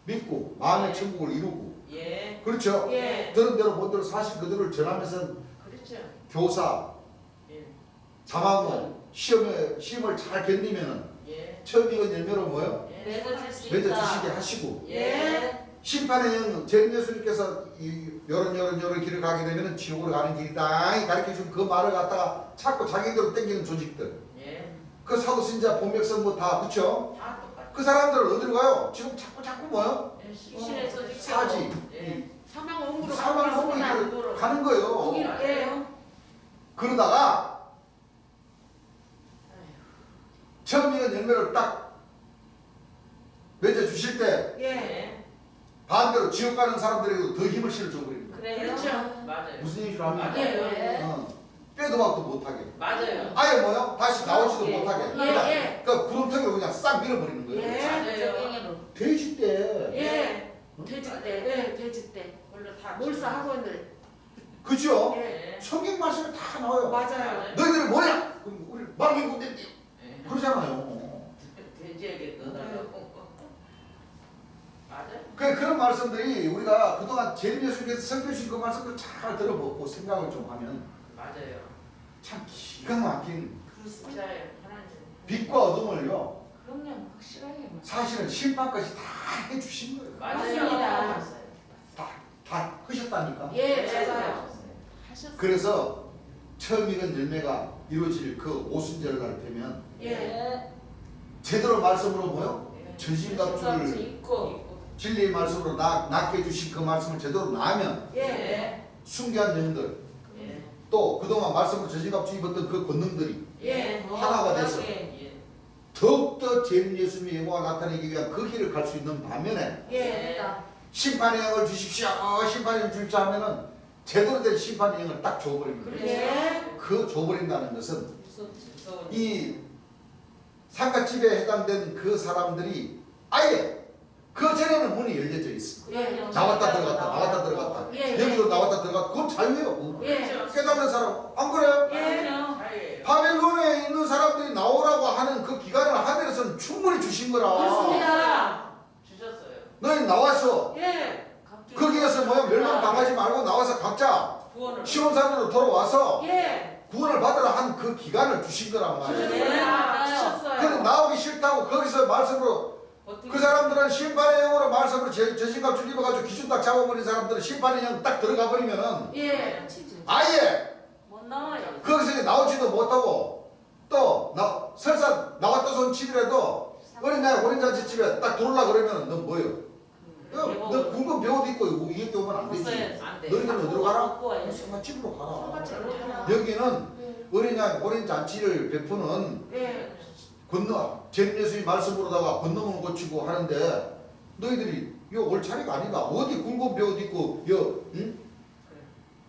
믿고 마음의 천국을 이루고 예. 그렇죠. 예. 들은 대로 본 대로 사실 그대로를 전하면서 그렇죠. 교사, 예. 자망고 시험을 잘 견디면은 예. 처음 이건 열매로 뭐요? 예. 맺어질 수 맺어 있다. 주시게 하시고 예. 심판의 영 제 예수님께서 요런 길을 가게 되면은 지옥으로 가는 길이다 가르쳐 준 그 말을 갖다가 자꾸 자기대로 땡기는 조직들 예. 그 사도신자 본백성 뭐다 그쵸? 다 똑같아. 그 사람들은 어디로 가요? 지금 자꾸 뭐요? 예. 실실에서 지켜. 사지 예. 사망 원구로 사망 성리로 가는 거예요. 거기로 예. 그러다가 처음 익은 열매를 딱 맺어 주실 때 예. 예. 반대로 지옥 가는 사람들에게도 더 힘을 실어줘 버리는 거예요. 그래요? 그렇죠. 맞아요. 무슨 얘기를 합니까? 예. 빼도 박도 못하게 맞아요. 아예 뭐요? 다시 나오지도 예. 못하게 예, 그냥 예. 그 구름텅이로 그냥 싹 밀어버리는 거예요. 예. 맞아요. 돼지 때 예. 돼지 때. 예. 돼지 때. 원래 다 몰사 학원을. 그죠? 예. 예. 성경 말씀에 다 나와요. 맞아요. 너희들이 뭐야? 그럼 우리 망인 군대인데 예. 그러잖아요. 돼지에게 넣어달라고. 맞아요. 그런 말씀들이 우리가 그동안 예수님께서 설교 주신 그 말씀을 잘 들어보고 생각을 좀 하면 맞아요. 참 기가 막힌 그렇습니다. 진짜예요. 하나님. 빛과 어둠을요 그럼요. 확실하게. 사실은 심판까지 다 해주신 거예요. 맞아요. 맞습니다. 맞아요. 다 하셨다니까. 예. 맞아요. 하셨어요. 그래서 처음 익은 열매가 이루어질 그 오순절 날 되면 예. 제대로 말씀으로 뭐요? 예. 전신갑주를 있고. 진리의 말씀으로 낳게 해주신 그 말씀을 제대로 낳으면 예. 순교한 영들 예. 또 그동안 말씀으로 전신갑주 입었던 그 권능들이 예. 하나가 돼서 예. 더욱더 제 예수님의 영광을 나타내기 위한 그 길을 갈 수 있는 반면에 예. 심판의 영을 주십시오 심판의 영을 주십시오 하면은 제대로 된 심판의 영을 딱 줘버립니다. 예. 그 줘버린다는 것은 무서운 이 상갓집에 해당된 그 사람들이 아예 그 전에는 문이 열려져 있습니다. 예. 나왔다 들어갔다 나왔다 들어갔다 예. 여기도 나왔다 들어갔다 그건 자유예요. 예. 깨닫는 사람 안 그래요? 예. 자유예요. 바벨론에 있는 사람들이 나오라고 하는 그 기간을 하늘에서는 충분히 주신 거라. 그렇습니다. 주셨어요. 너희 나왔어. 예. 거기에서 뭐야 멸망당하지 말고 나와서 각자 구원을. 시온산으로 돌아와서 예. 구원을 받으라 한 그 기간을 주신 거란 말이에요. 주셨어요. 주셨어요. 근데 나오기 싫다고 거기서 말씀으로 어떻게 그 사람들은 심판의 영으로 말씀으로 저신갑 입어가지고 기준 딱 잡아버린 사람들은 심판의 영 딱 들어가 버리면은 예. 아예 못 나와요. 거기서 나오지도 못하고 또 설사 나왔다 손 치더라도 어린 잔치집에 딱 들어오려 그러면 너 뭐예요? 너 궁금 배워도 있고 이게 오면 안 되지. 안 돼. 너희들은 어디로 가라? 먹고 와요. 상갓집으로 가라. 상갓집으로. 여기는 어린 잔치를 베푸는 예. 제 예수의 말씀으로다가 건너문 고치고 하는데 너희들이 요 올 차례가 아니다. 어디 궁금 배워도 있고 응?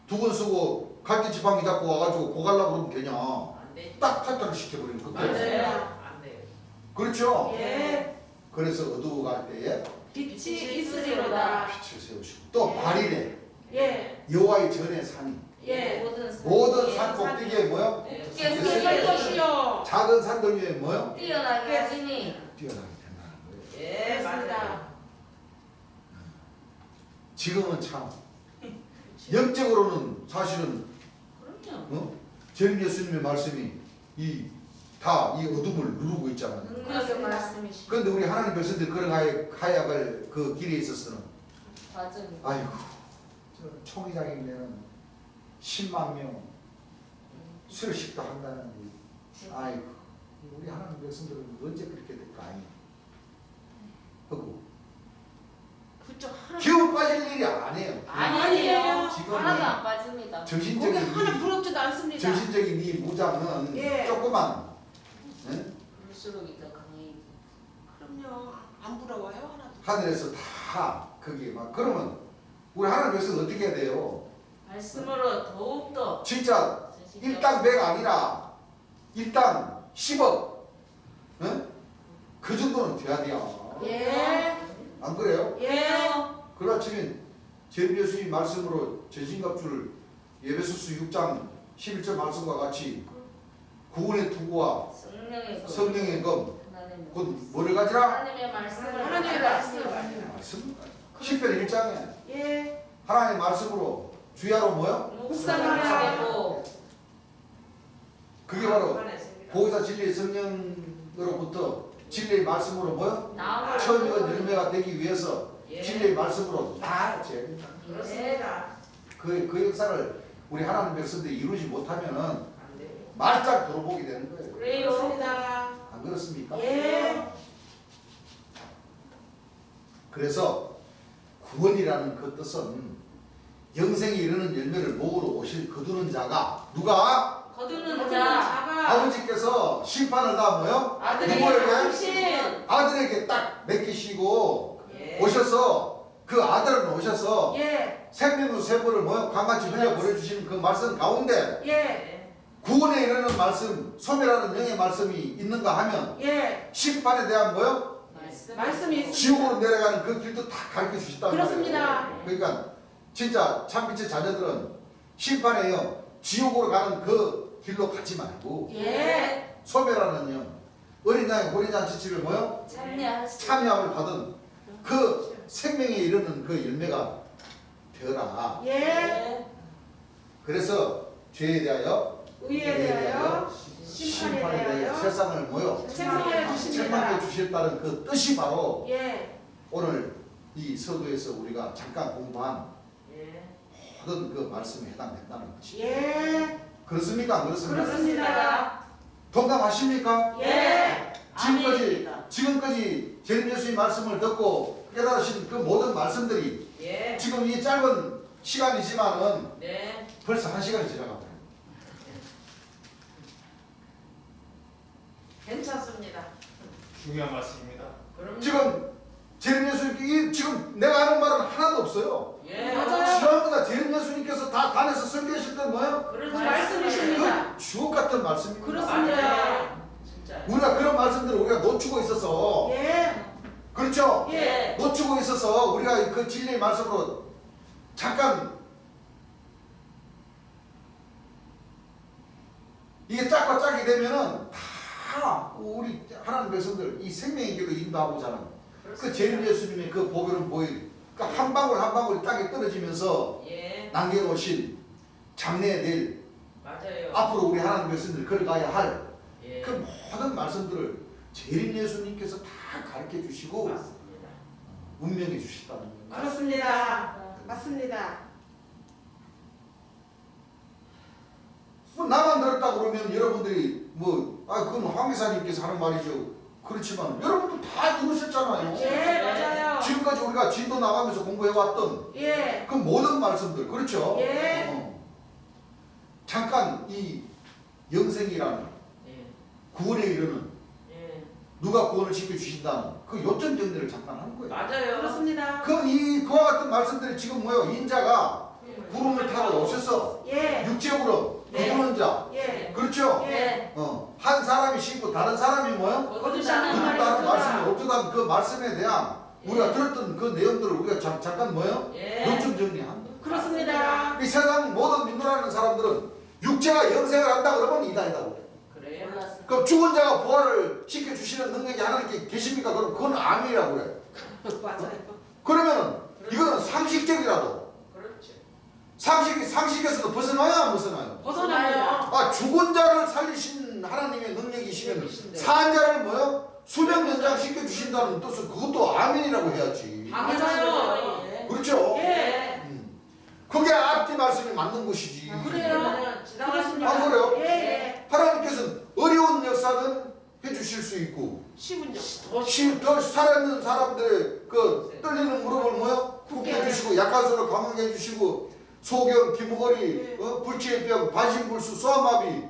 두건 쓰고 갈기 지팡이 잡고 와가지고 고갈라 그러면 되냐? 안 돼. 딱 탈탈을 시켜버리는 거. 맞아요. 맞아요. 안 돼. 그렇죠? 예. 그래서 어두워갈 때에 빛이 있으리로다. 빛을 세우시고 또 발이래 예. 여호와의 전의 산이 예. 모든 산 꼭대기에 뭐요? 네. 예수의 살 것이요. 작은 산들 위에 뭐요? 뛰어나게 하시니. 뛰어나게 된다는 거예요. 예, 맞습니다. 지금은 참 영적으로는 사실은 그럼요. 제 예수님의 말씀이 이 어둠을 누르고 있잖아요. 능력의 말씀이시. 그런데 우리 하나님 백성들 걸어가야 할 그 길에 있어서는 과정이. 아이고 저 총회장이면 10만 명 수료식도 한다는데 아이고 우리 하나님 백성들은 언제 그렇게 될까 하고 그쪽 하나. 기운 빠질 일이 아니에요. 아니에요. 지금 하나도 안 빠집니다. 거기 정신적인 하나 부럽지도 않습니다. 정신적인 이 무장은 예. 조그만 응? 볼수록 이더 강해. 그럼요. 안 부러워요 하나도. 하늘에서 다 그게 막 그러면 우리 하나님 백성은 어떻게 해야 돼요? 말씀으로 더욱더 진짜 일당 100 아니라 일당 10억 응? 그 정도는 돼야 돼요. 예. 안 그래요? 예. 그러나 지금 예수님 말씀으로 전신갑주를 에베소서 6장 11절 말씀과 같이 구원의 투구와 성령의 것. 성령의 검 하나님의 곧 뭐를 가지라? 하나님의 말씀을 하나님의 말씀. 말씀 10편 1장에 예. 하나님의 말씀으로 주야로 뭐요? 묵상하라. 되고 그게 바로 반했습니다. 보혜사 진리의 성령으로부터 진리의 말씀으로 뭐요? 나무를 처음 익은 열매가 되기 위해서 예. 진리의 말씀으로 다 제입니다. 그렇습니다. 그 역사를 우리 하나님 백성들이 이루지 못하면은 안 돼요. 말짝 돌아보게 되는 거예요. 그래요. 그렇습니다. 안 그렇습니까? 예. 그래서 구원이라는 그 뜻은 영생에 이르는 열매를 목으로 오실 거두는 자가 누가? 거두는 자 자가 아버지께서 심판을 다 뭐요? 아들에게 누구에게? 당신 아들에게 딱 맡기시고 예. 오셔서 그 아들은 오셔서 예. 생명수 세포를 뭐요? 강같이 흘려보내 주시는 그 말씀 가운데 예. 예. 구원에 이르는 말씀, 소멸하는 영의 말씀이 있는가 하면 예. 심판에 대한 뭐요? 말씀이 있습니다. 지옥으로 내려가는 그 길도 다 가르쳐 주셨단 그렇습니다. 말이에요. 그러니까 진짜 참빛의 자녀들은 심판에요 지옥으로 가는 그 길로 가지 말고 예. 소멸하는 영, 어린 양의 보리잔치치를 뭐요? 참여함을 받은 그 생명에 이르는 그 열매가 되어라. 예. 그래서 죄에 대하여 의에 대하여 심판에 대하여 세상을 뭐요? 책망하여 주십니다. 책망해 주셨다는 그 뜻이 바로 예. 오늘 이 서두에서 우리가 잠깐 공부한 예. 모든 그 말씀에 해당된다는 것이. 예. 그렇습니까? 안 그렇습니까? 그렇습니다. 동감하십니까? 예. 지금까지 재림 예수의 말씀을 듣고 깨달으신 그 모든 말씀들이 예. 지금 이 짧은 시간이지만은 네. 벌써 1시간이 지나가버려요. 괜찮습니다. 중요한 말씀입니다. 그럼 지금 재림 예수님께 지금 내가 하는 말은 하나도 없어요. 예. 맞아요. 전부 다 재림 예수님께서 다 단에서 설계하셨던 뭐예요? 그런 그 말씀이십니다. 그 주옥 같은 말씀입니다. 그렇습니다. 진짜. 우리가 그런 말씀들을 우리가 놓치고 있어서 예. 그렇죠? 예. 놓치고 있어서 우리가 그 진리의 말씀으로 잠깐 이게 짝과 짝이 되면은 다 우리 하나님 백성들 이 생명의 길로 인도하고자 하는 그 재림 예수님의 그 보혈은 보일 그러니까 한 방울 한 방울이 땅에 떨어지면서 예. 남겨놓으신 장래에 낼 맞아요. 앞으로 우리 하나님 백성들이 걸어가야 할 예. 그 모든 말씀들을 재림 예수님께서 다 가르쳐 주시고 맞습니다. 운명해 주셨다는 거예요. 그렇습니다. 맞습니다. 뭐 나만 들었다 그러면 여러분들이 그건 황 기사님께서 하는 말이죠. 그렇지만 여러분도 다 들으셨잖아요. 예. 맞아요. 지금까지 우리가 진도 나가면서 공부해왔던 예. 그 모든 말씀들 그렇죠. 예. 잠깐 이 영생이라는 예. 구원에 이르는 예. 누가 구원을 시켜주신다는 그 요점 정리를 잠깐 하는 거예요. 맞아요. 그렇습니다. 그와 같은 말씀들이 지금 뭐요? 인자가 구름을 타고 오셔서 예. 육체적으로 네. 거두는 자 예. 그렇죠? 예. 한 사람이 신고 다른 사람이 뭐요? 거두자는 거둔다는 말씀이다. 말씀을 어쩌다 그 말씀에 대한 우리가 들었던 그 내용들을 우리가 잠깐 뭐요? 예. 요점 정리한다. 그렇습니다. 이 세상 모든 민노라는 사람들은 육체가 영생을 한다 그러면 이다이다고. 그래요. 그럼 죽은 자가 부활을 시켜주시는 능력이 하나님께 계십니까? 그럼 그건 아멘이라고 그래. 맞아요. 그러면 이거는 상식적이라도 그렇죠. 상식에서도 벗어나야 안 벗어나요? 벗어나요. 아 죽은 자를 살리신 하나님의 능력이시면 능력이신데. 산 자를 뭐요? 수명 연장 시켜주신다는 뜻은 그것도 아멘이라고 해야지. 맞아요. 그렇죠? 예. 그게 앞뒤 말씀이 맞는 것이지. 그래요. 지나갔습니다. 안 그래요? 예. 하나님께서는 어려운 역사는 해주실 수 있고 쉬운요. 더 살아있는 사람들의 그 떨리는 무릎을 뭐요? 굳게 해주시고 약한 손을 강하게 해주시고 소경, 기무거리, 불치의 병, 반신불수, 소아마비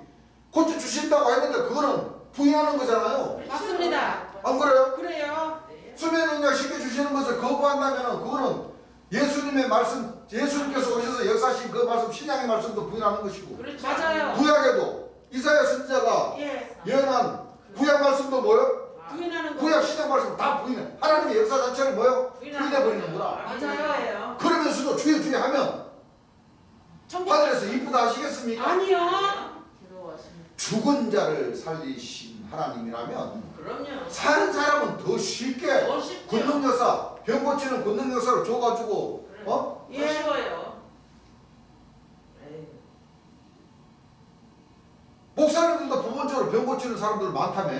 고쳐주신다고 했는데 그거는 부인하는 거잖아요. 맞습니다. 안 그래요? 그래요. 수면 연장 시켜주시는 것을 거부한다면 그거는 예수님의 말씀, 예수님께서 오셔서 역사하신 그 말씀, 신약의 말씀도 부인하는 것이고 그렇죠. 맞아요. 구약에도 이사야 선지자가 예. 예언한 구약 말씀도 뭐요? 부인하는 거. 구약 신약 말씀 다 부인해. 하나님의 역사 자체를 뭐요? 부인해버리는구나. 맞아요. 그러면서도 주여 주여 하면 하늘에서 이쁘다 하시겠습니까? 아니요. 들어왔습니다. 죽은 자를 살리신 하나님이라면 그럼요. 사는 사람은 더 쉽게 더 쉽죠. 권능 역사, 병 고치는 권능 역사를 줘가지고 그래. 어? 더 쉬워요. 에이. 목사님들도 부분적으로 병 고치는 사람들 많다며.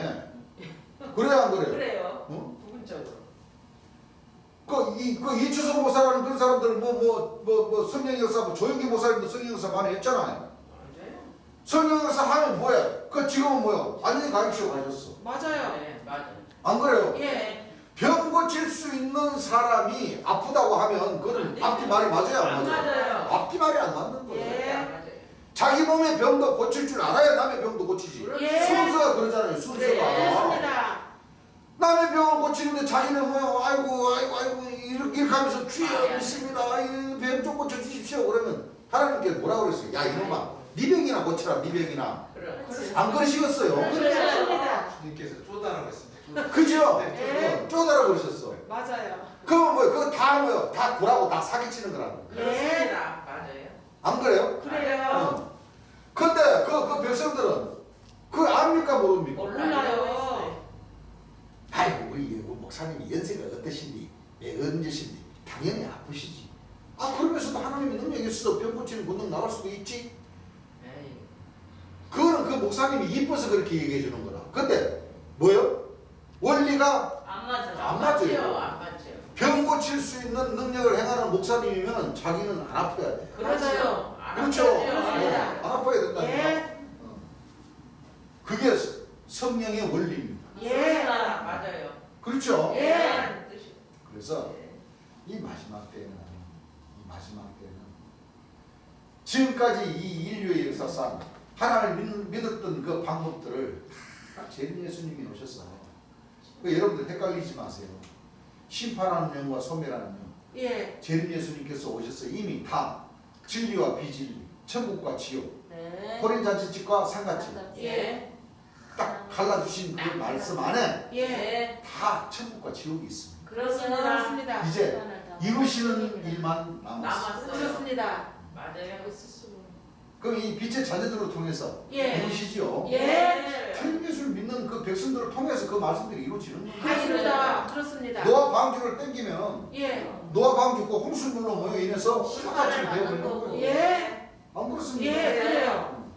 그래야 안 그래요? 그래요. 어? 부분적으로. 그 이추성 목사라는 그런 사람들 성령 역사 조영기 목사님도 성령 역사 많이 했잖아요. 맞아요. 성령 역사 하면 뭐야? 그 지금은 뭐야? 완전히 가입시오 가셨어. 맞아요. 네, 맞아요. 안 그래요? 예. 병 고칠 수 있는 사람이 아프다고 하면 그거는 앞뒤 말이 맞아요 안 안 맞아요? 맞아요. 앞뒤 말이 안 맞는 거예요. 예. 맞아요. 자기 몸의 병도 고칠 줄 알아야 남의 병도 고치지. 예. 순서가 그러잖아요. 순서가. 그렇습니다. 남의 병을 고치는데 자기는 뭐 아이고 이렇게 하면서 주여 믿습니다. 병 좀 고쳐주십시오. 그러면 하나님께 뭐라 그랬어요? 야 이놈아 네 병이나 고쳐라 네 병이나. 그래. 안 그러시겠어요? 그렇습니다. 주님께서 쪼다라고 했습니다. 그죠? 예. 쪼다라 그러셨어. 맞아요. 그러면 뭐예요? 그거 다 뭐예요? 다 구라고 다 사기치는 거라는 거예요. 그렇습니다. 맞아요. 안 그래요? 그래요. 근데 그 백성들은 그걸 압니까 모릅니까? 몰라요. 아이고 우리 목사님이 연세가 어떠신지 언제신지 당연히 아프시지. 그러면서도 하나님이 능력이 있어서 병 고치는 본능 나갈 수도 있지. 에이. 그거는 그 목사님이 이뻐서 그렇게 얘기해 주는 거라. 근데 뭐요? 원리가 안 맞아요. 안 맞아요. 안 맞죠. 병 고칠 수 있는 능력을 행하는 목사님이면 자기는 안 아파야 돼. 맞아요. 그렇죠? 그렇습니다. 안 아파야 된다니까. 예. 그게 성령의 원리입니다. 예. 맞아요. 그렇죠? 예. 뜻이. 그래서 예. 이 마지막 때는 지금까지 이 인류의 역사상 하나님을 믿었던 그 방법들을 다 재림 예수님이 오셔서 여러분들 헷갈리지 마세요. 심판하는 영과 소멸하는 영. 예. 재림 예수님께서 오셔서 이미 다 진리와 비진리, 천국과 지옥, 네. 호린잔치집과 상가집 예. 딱 갈라주신 그 말씀 안에 예. 다 천국과 지옥이 있습니다. 그렇습니다. 이제 이루시는 일만 남았어요. 남았어요. 그렇습니다. 맞아요. 그럼 이 빛의 자녀들을 통해서 예. 이루시죠. 예. 재림 예수를 믿는 그 백성들을 통해서 그 말씀들이 이루어지는 거예요. 그렇습니다. 그렇습니다. 노아 방주를 땡기면 예. 노아 방주 그 홍수물로 모여 인해서 사과집이 되어버리는 거예요. 예. 안 그렇습니까? 예. 그래요.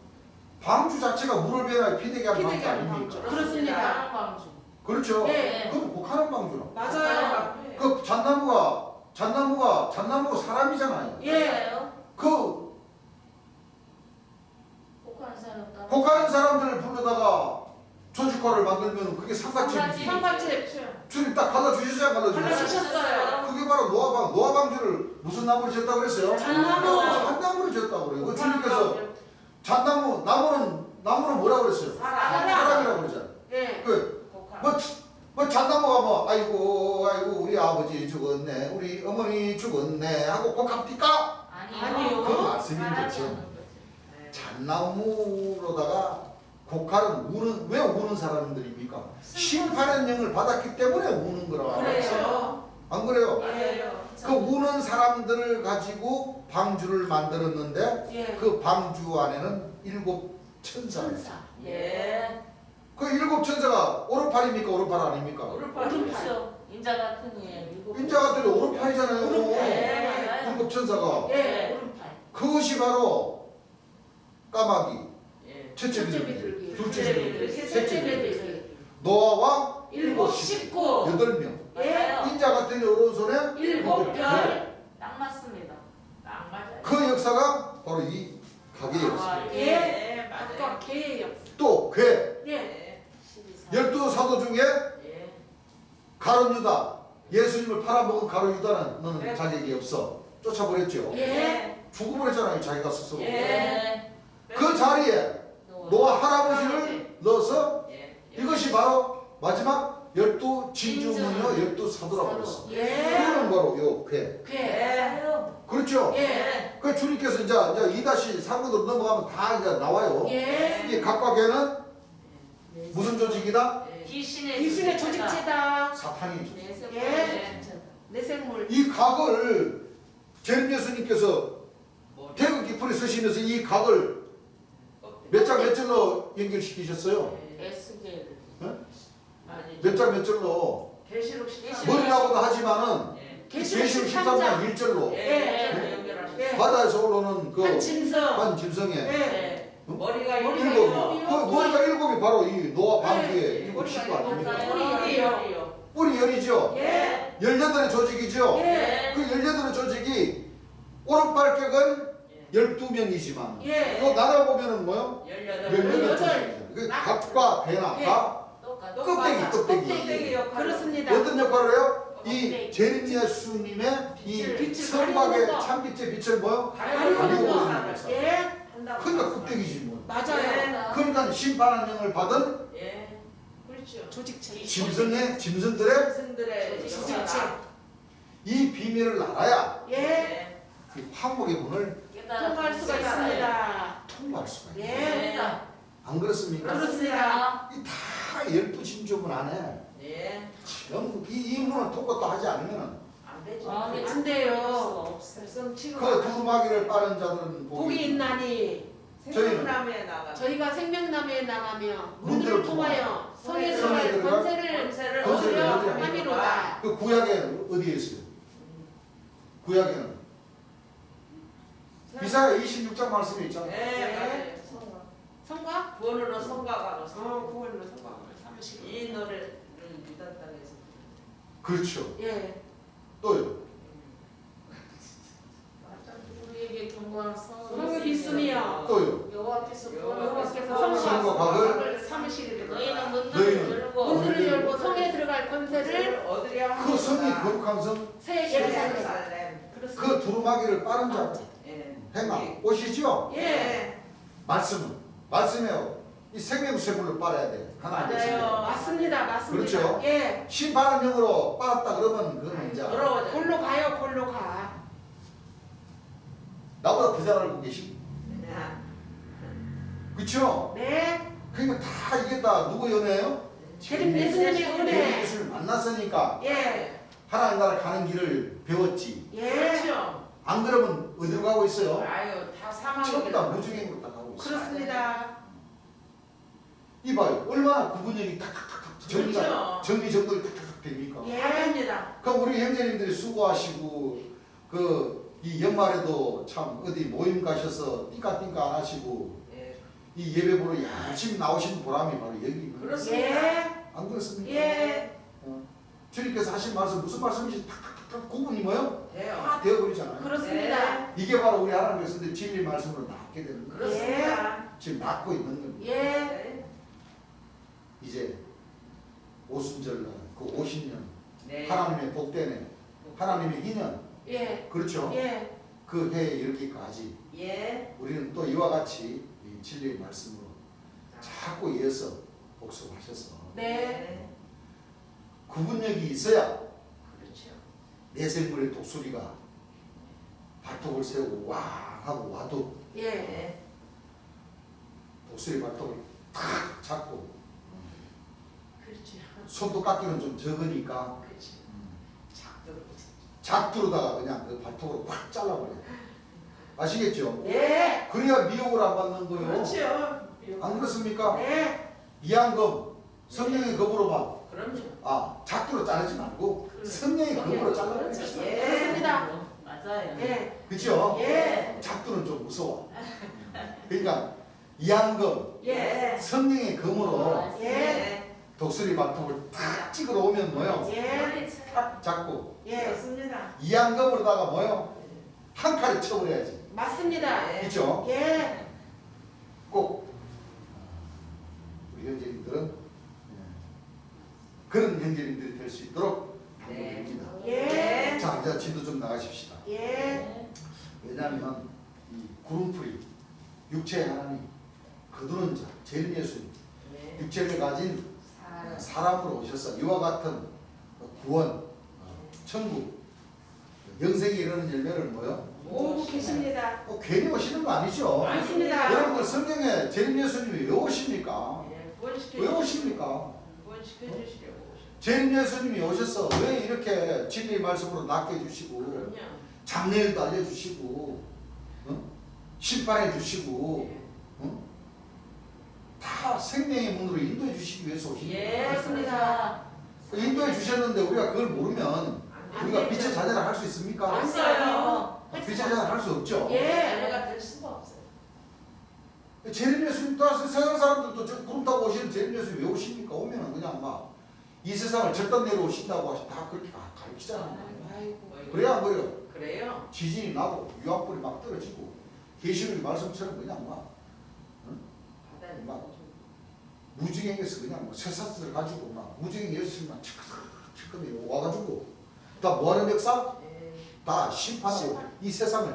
방주 자체가 물을 배나 피되게 하는 방주 피되게 하는 아닙니까? 방주. 그렇습니다. 광주. 그렇죠. 예. 그럼 곡하는 방주라. 맞아요. 그 잣나무가 사람이잖아요. 예. 그 복하는 사람 따로. 곡하는 사람들을 불러다가 조직화를 만들면 그게 상가집이지. 상가집 주님 딱 갈라주셨어요, 갈라주셨어요. 갈라주셨어요. 그게 바로 노아 방주를 무슨 나무를 지었다고 그랬어요? 잣나무. 잣나무를 지었다고 그래요. 그 주님께서 나무는 뭐라고 그랬어요? 사람이라고 그러잖아요. 예. 뭐 잣나무가 아이고 우리 아버지 죽었네, 우리 어머니 죽었네 하고 곡합니까? 아니요. 그 말씀인 거죠. 잣나무로다가 곡하는 왜 우는 사람들입니까? 심판의 영을 받았기 때문에 우는 거라. 그래요. 안 그래요? 예. 그 우는 사람들을 가지고 방주를 만들었는데 예. 그 방주 안에는 7 천사가 있어요. 예. 그 7 천사가 오른팔입니까? 오른팔 아닙니까? 그렇죠. 인자 같은 예. 인자 같은 오른팔이잖아요. 오른팔. 7 천사가. 예. 오른팔. 그것이 바로 까마귀, 예. 첫째 첫째 비둘기, 비둘기, 둘째 비둘기, 셋째 셋째 비둘기, 비둘기, 노아와 7 식구, 8명. 예. 인자 같은 오른손에 7 별. 딱 맞습니다. 딱 맞아요. 그 역사가 바로 이 가게의 역사. 예. 맞아요. 아까 개예요. 또 괴, 예. 12 사도 중에 예. 가룟 유다, 예수님을 팔아먹은 가룟 유다는 너는 자격이 없어. 쫓아버렸죠. 예. 죽어버렸잖아요, 자기가 스스로. 예. 그 자리에 노아 할아버지를 넣어서 예. 이것이 바로 마지막 12 진주문이요 12 사도라고 그랬어. 예. 그거는 바로 요 괴. 개. 그렇죠? 예. 그 주님께서 이제 2-3으로 넘어가면 다 이제 나와요. 예. 이 각과 괴는 무슨 조직이다? 귀신의 조직체다. 사탄이. 예. 내생물. 이 각을 재림 예수님께서 대구 깊은에 서시면서 이 각을 몇 장 몇 절로 연결시키셨어요? 에스겔. 몇 장 몇 절로? 계시록 머리라고도 하지만은 계시록 계시록 13장. 13장 1절로 예. 바다에서 올라오는 그 한 짐승. 한 짐승에 예. 머리가 일곱이. 그 머리가 7이 바로 이 노화 방귀의 네. 일부 시도 아닙니까? 맞아요. 뿌리 열이죠. 예. 18의 조직이죠. 예. 그 18의 조직이 오른팔격은 12명이지만 예. 또 나눠 보면은 뭐요? 18. 18 조직이잖아요. 그 각과 배나 예. 다 똑같아. 껍데기. 그렇습니다. 어떤 역할을 해요? 이 껍데기. 재림 예수님의 이 빛을 성곽의 가리는 거. 참빛의 빛을 뭐요? 가리는 가리고 거. 보이는 거죠. 예. 그러니까 껍데기지 뭐. 맞아요. 그러니까 심판한령을 받은 예. 그렇죠. 조직체. 짐승들의 스승들의 조직체. 이 비밀을 알아야 예. 이 화목의 문을 통과할 수가 있습니다. 통과할 수가 있어요. 예. 안 그렇습니까? 그렇습니다. 이 다 12진조문 안에 예. 전부 이 문을 통과도 하지 않으면 안 되죠. 안 돼요. 그 두루마기를 빠른 자들은 복이 있나니 생명남에 나가. 저희가 생명나무에 나가며 문들을 문들을 통하여 성에 성에 들어갈 들어갈 권세를 권세를 얻으려 얻으려 함이로다. 그 구약에 어디에 있어요? 구약에는 이사야 26장 말씀에 있잖아요. 예, 맞아요. 성과? 구원으로 성과가 구원으로 성과. 이 노래를 믿었다 해서. 그렇죠. 예. 또요. 우리에게 경고할 성을 믿음이여. 또요. 여호와께서 여호와께서 성과 각을 삼으시리로다. 너희는 문들을 너희는 열고 문들을 열고 성에 들어갈 권세를 얻으려 그 성이 거룩한 성, 새 예루살렘. 예루살렘. 그렇습니다. 그 두루마기를 빠른 자 예. 행하 오시죠? 예. 말씀이요. 이 생명쇠물을 빨아야 돼. 하나님 맞아요. 맞습니다. 맞습니다. 그렇죠. 예. 심판은 영으로 빨았다 그러면 그건 이제 돌아오자. 골로 가요. 골로 가. 나보다 더 잘 알고 계시. 그렇죠? 네. 그러니까 다 이게 다 누구 은혜예요? 재림 예수님의 은혜. 예수를 만났으니까 예. 하나님 나라 가는 길을 배웠지. 예. 그렇죠. 안 그러면 어디로 가고 있어요? 아유, 다 전부 다 사망으로. 무중행으로 딱 가고 있어요. 그렇습니다. 이봐요. 얼마나 구분력이 탁탁탁탁 그렇죠. 정리정돈이 탁탁탁 됩니까? 예. 합니다. 그럼 우리 형제님들이 수고하시고 그 이 연말에도 참 어디 모임 가셔서 띵까띵까 안 하시고 예. 이 예배 보러 열심히 나오신 보람이 바로 여기 그렇습니다. 예. 안 그렇습니까? 예. 주님께서 하신 말씀 무슨 말씀인지 탁탁탁 구분이 뭐요? 돼요. 다 되어버리잖아요. 그렇습니다. 이게 바로 우리 하나님께서 진리 말씀으로 낫게 되는 거예요. 그렇습니다. 지금 낫고 있는 겁니다. 예. 네. 이제 오순절날 그 50년 네. 하나님의 복되네 하나님의 인연 예. 그렇죠? 예. 그 해에 이르기까지 예. 우리는 또 이와 같이 이 진리의 말씀으로 자꾸 이어서 복습하셔서 네. 구분력이 있어야 그렇죠. 내생물의 독수리가 발톱을 세우고 왕 하고 와도 예. 네. 독수리 발톱을 탁 잡고 그렇죠. 손도 깎기는 좀 적으니까 그렇죠. 작도록. 작두르다가 그냥 그 발톱으로 확 잘라버려요. 아시겠죠? 예. 그래야 미혹을 안 받는 거예요. 그렇죠. 안 그렇습니까? 네. 이양검 성령의 검으로만 그럼요. 작두로 자르지 말고 성령의 검으로 잘라버려요. 그렇죠. 예. 그렇습니다. 맞아요. 예. 그죠? 예. 작두는 좀 무서워. 그러니까 이양검 예. 성령의 검으로 예. 독수리 발톱을 탁 찍으러 오면 뭐요? 예. 탁 잡고 예. 그렇습니다. 이양검으로다가 뭐요? 한 칼에 쳐버려야지. 맞습니다. 예. 그죠? 예. 꼭 우리 형제님들은 그런 형제님들이 될 수 있도록 네. 당부드립니다. 예. 자, 이제 진도 좀 나가십시다. 예. 왜냐하면 이 구름풀이 육체의 하나님, 거두는 자, 재림 예수님, 네. 육체를 가진 사람. 사람으로 오셔서 이와 같은 구원, 천국, 영생에 이르는 열매를 뭐요? 오고 계십니다. 괜히 오시는 거 아니죠? 맞습니다. 여러분들 성경에 재림 예수님이 왜 오십니까? 예. 구원시켜 왜 오십니까? 구원시켜 주시려고 오셨. 재림 예수님이 오셔서 왜 이렇게 진리 말씀으로 낫게 해주시고 그럼요. 장례일도 알려주시고 심판해 주시고 예. 다 생명의 문으로 인도해 주시기 위해서 오신 예. 거예요. 그렇습니다. 인도해 주셨는데 우리가 그걸 모르면 안 우리가 되죠. 빛의 자녀를 할 수 있습니까? 안 써요. 빛의 자녀를 할 수 없죠. 예. 자녀가 될 수가 없어요. 재림 예수님 따라서 세상 사람들도 저 구름 타고 오시는 재림 예수님 왜 오십니까? 오면은 그냥 막 이 세상을 절단 내려오신다고 하시 다 그렇게 가르치잖아요. 아이고. 그래야 안 그래요? 그래요? 지진이 나고 유압불이 막 떨어지고 계시록의 말씀처럼 그냥 바다에 막 무지개에서 그냥 뭐 쇠사슬을 가지고 막 무지개 예수님만 칠끔이 와가지고 다 뭐하는 역사? 예. 다 심판하고 이 세상을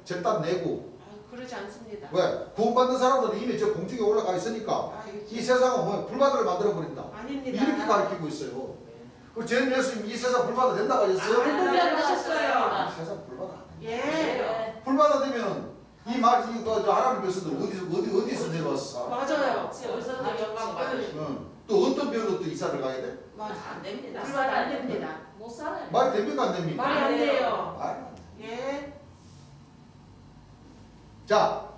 절단 내고 그러지 않습니다. 왜? 구원받는 사람들은 이미 저 공중에 올라가 있으니까 이 세상은 뭐 불바다를 만들어 버린다. 아닙니다. 이렇게 가르치고 있어요. 그 제일 예수님 이 세상 불바다 된다고 하셨어요? 안 된다고 이 세상 불바다 안 된다. 예. 불바다 되면은 이 말 이거 저 하나님 백성들 어디서 내려왔어? 맞아요. 어디서도 영광 받으시고 응. 또 어떤 별로 또 이사를 가야 돼? 안 됩니다. 불바다 안 됩니다. 못 살아요. 말이 됩니까 안 됩니까? 말이 안 돼요. 말이 안 돼. 예. 자,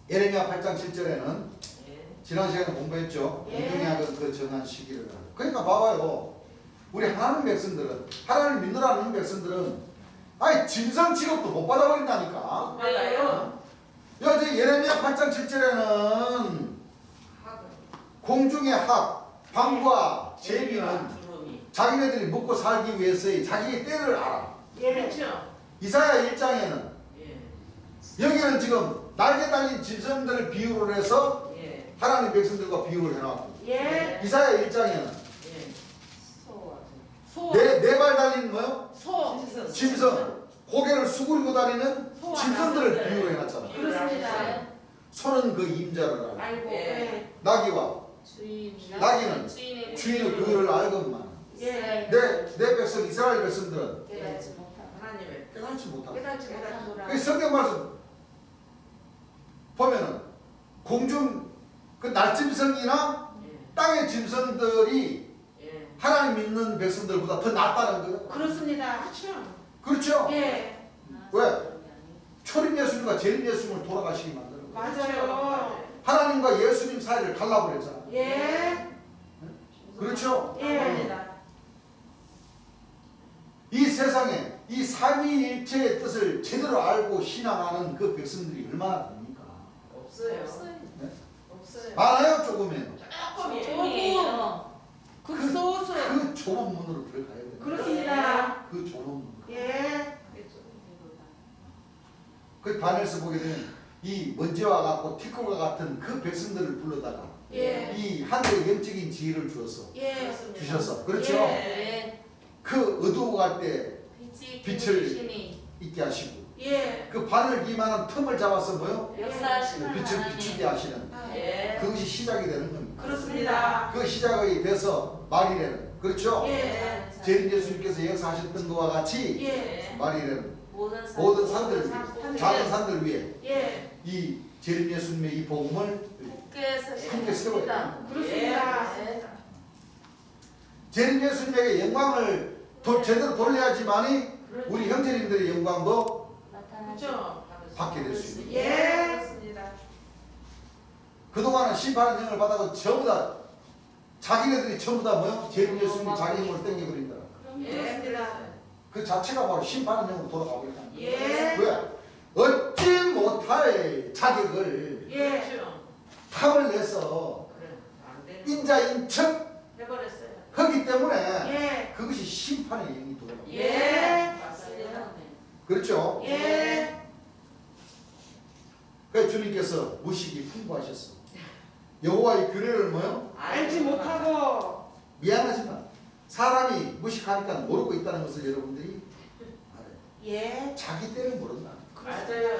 예레미야 8장 7절에는 예. 지난 시간에 공부했죠. 예. 공중약은 그 정한 시기를 하고. 그러니까 봐봐요. 우리 하나님 백성들은 하나님 믿느라는 백성들은 아니 짐승 취급도 못 받아버린다니까. 맞아요. 여기 예레미야 8장 7절에는 공중의 학, 방과 제비는 주름이. 자기네들이 먹고 살기 위해서의 자기의 때를 알아. 예. 그렇죠. 이사야 1장에는 예. 여기는 지금 날개 달린 짐승들을 비유를 해서 예. 하나님 백성들과 비유를 해놨고 예. 이사야 1장에는 예. 소. 네 발 달린 뭐요? 소. 짐승 고개를 수그리고 다니는 소와 짐승들을 나무들. 비유를 해놨잖아. 그렇습니다. 소는 그 임자를 알고 아이고. 예. 예. 나귀와 나귀는 주인의 주인의 그를 알건만 예. 내 백성 이스라엘 백성들은 깨닫지 못하고. 하나님의 깨닫지 못하고 깨닫지 못하노라. 그 성경 말씀 보면은 공중 그 날짐승이나 예. 땅의 짐승들이 예. 하나님 믿는 백성들보다 더 낫다는 거예요. 그렇습니다. 그렇죠? 예. 왜? 초림 예수님과 재림 예수님을 돌아가시게 만드는 거예요. 맞아요. 하나님과 예수님 사이를 갈라버렸잖아요. 예. 그렇죠? 예. 이 세상에 이 삼위일체의 뜻을 제대로 알고 신앙하는 그 백성들이 얼마나 됩니까? 없어요. 네? 없어요. 많아요, 조금이에요. 조금이에요. 극소수. 그 좁은 문으로 들어가야 돼요. 그렇습니다. 그 좁은 문. 예. 그 반에서 보게 되면 이 먼지와 같고 티끌과 같은 그 백성들을 불러다가 예. 이 하늘의 영적인 지혜를 주어서 예. 주셔서 그렇죠? 예. 그 어두워 갈 때 빛을 신이 있게 하시고 예. 그 바늘 기만한 틈을 잡아서 뭐요? 역사하시는 빛을 비추게 하시는 예. 그것이 시작이 되는 겁니다. 그렇습니다. 그 시작이 돼서 말이래는 그렇죠? 예. 제인 예수님께서 역사하셨던 것과 같이 예. 말이래는 모든 모든 산들 위에 산들. 작은 산들 위에 예. 이 제인 예수님의 이 복음을 국회에서 함께 세워야 그렇습니다. 제인 예수님에게 영광을 제대로 돌려야지만이 우리 형제님들의 영광도 그렇죠. 받게 될 수 있는 예. 그렇습니다. 그동안은 심판의 영을 받아서 전부 다 자기네들이 전부 다 뭐요? 제인 예수님이 자기 힘을 땡겨버린다. 그렇습니다. 그 자체가 바로 심판의 영으로 돌아가고 있다. 예. 왜? 얻지 못할 자격을 예. 그렇죠. 탐을 내서 그래. 안 되는 인자인 척 해버렸어요. 하기 때문에 예. 그것이 심판의 영이 돌아가고 있다. 예. 맞습니다. 그렇죠? 예. 그래서 주님께서 무식이 풍부하셨어. 여호와의 규례를 뭐요? 알지 못하고. 미안하지만 사람이 무식하니까 모르고 있다는 것을 여러분들이 알아요. 예. 자기 때를 모른다. 맞아요.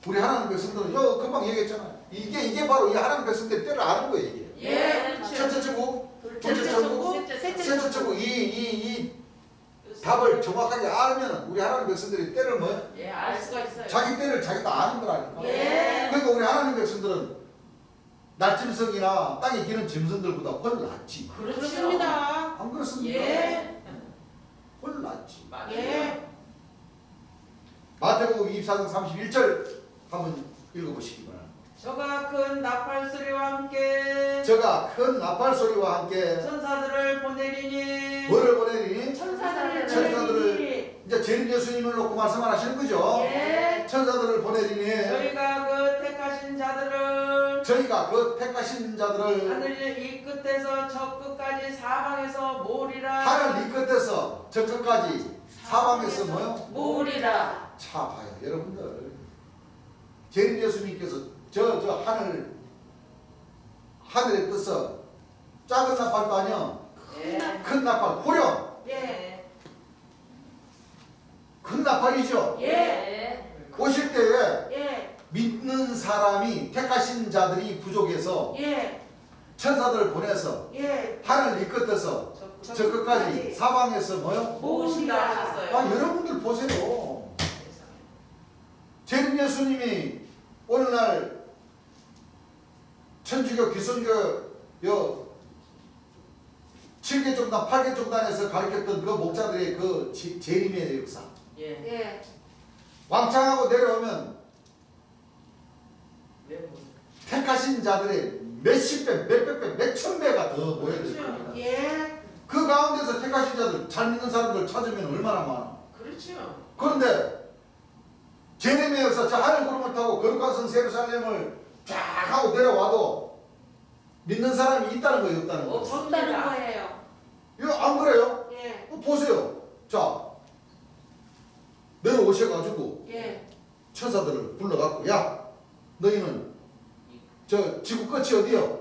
우리 하나님 백성들은 금방 얘기했잖아요. 이게 바로 이 하나님 백성들의 때를 아는 거예요. 이게. 예. 첫째 천국, 둘째 둘째 천국, 천국, 셋째 셋째 천국 이 답을 정확하게 알면 우리 하나님 백성들이 때를 뭐요? 예, 알 수가 있어요. 자기 때를 자기가 아는 거라니까. 예. 그러니까 우리 하나님 백성들은 날짐승이나 땅에 기는 짐승들보다 훨 낫지. 그렇습니다. 안 그렇습니까? 예. 훨 낫지. 맞아요. 예. 마태복음 24장 31절 한번 읽어보시기 바랍니다. 저가 큰 나팔 소리와 함께 저가 큰 나팔 소리와 함께 천사들을 보내리니 뭐를 보내리니? 천사들을 천사들을 보내리니 이제 재림 예수님을 놓고 말씀하시는 거죠. 예. 천사들을 보내리니 저희가 그 택하신 자들을 저희가 그 택하신 자들을 하늘 이 끝에서 저 끝까지 사방에서 모으리라. 하늘 이 끝에서 저 끝까지 사방에서 뭐요? 모으리라. 차 봐요 여러분들. 재림 예수님께서 저 하늘의 뜻은 작은 나팔도 아니야. 예. 큰 나팔 호령 예. 큰 나팔이죠. 예. 오실 때에 예. 믿는 사람이 택하신 자들이 부족해서 예. 천사들을 보내서 예. 하늘 이 끝에서 저 끝까지 사방에서 뭐요? 모으신다 하셨어요. 아 여러분들 보세요. 재림 예수님이 오늘날 천주교 기성교 요 7개 종단 8개 종단에서 가르쳤던 그 목자들의 그 재림의 역사 예. 예. 왕창하고 내려오면 왜 뭐? 택하신 자들의 몇십 배, 몇백 배, 몇천 배가 더 모여들 겁니다. 예. 그 가운데서 택하신 자들, 잘 믿는 사람들 찾으면 얼마나 많아. 그렇죠. 그런데 제레미야 역사 저 하늘 구름을 타고 거룩한 성 예루살렘을 쫙 하고 내려와도 믿는 사람이 있다는 거예요, 없다는 거예요? 없다는 거예요. 이거 안 그래요? 예. 보세요. 자, 내려오셔가지고 예. 천사들을 불러갖고 야, 너희는 저 지구 끝이 어디요?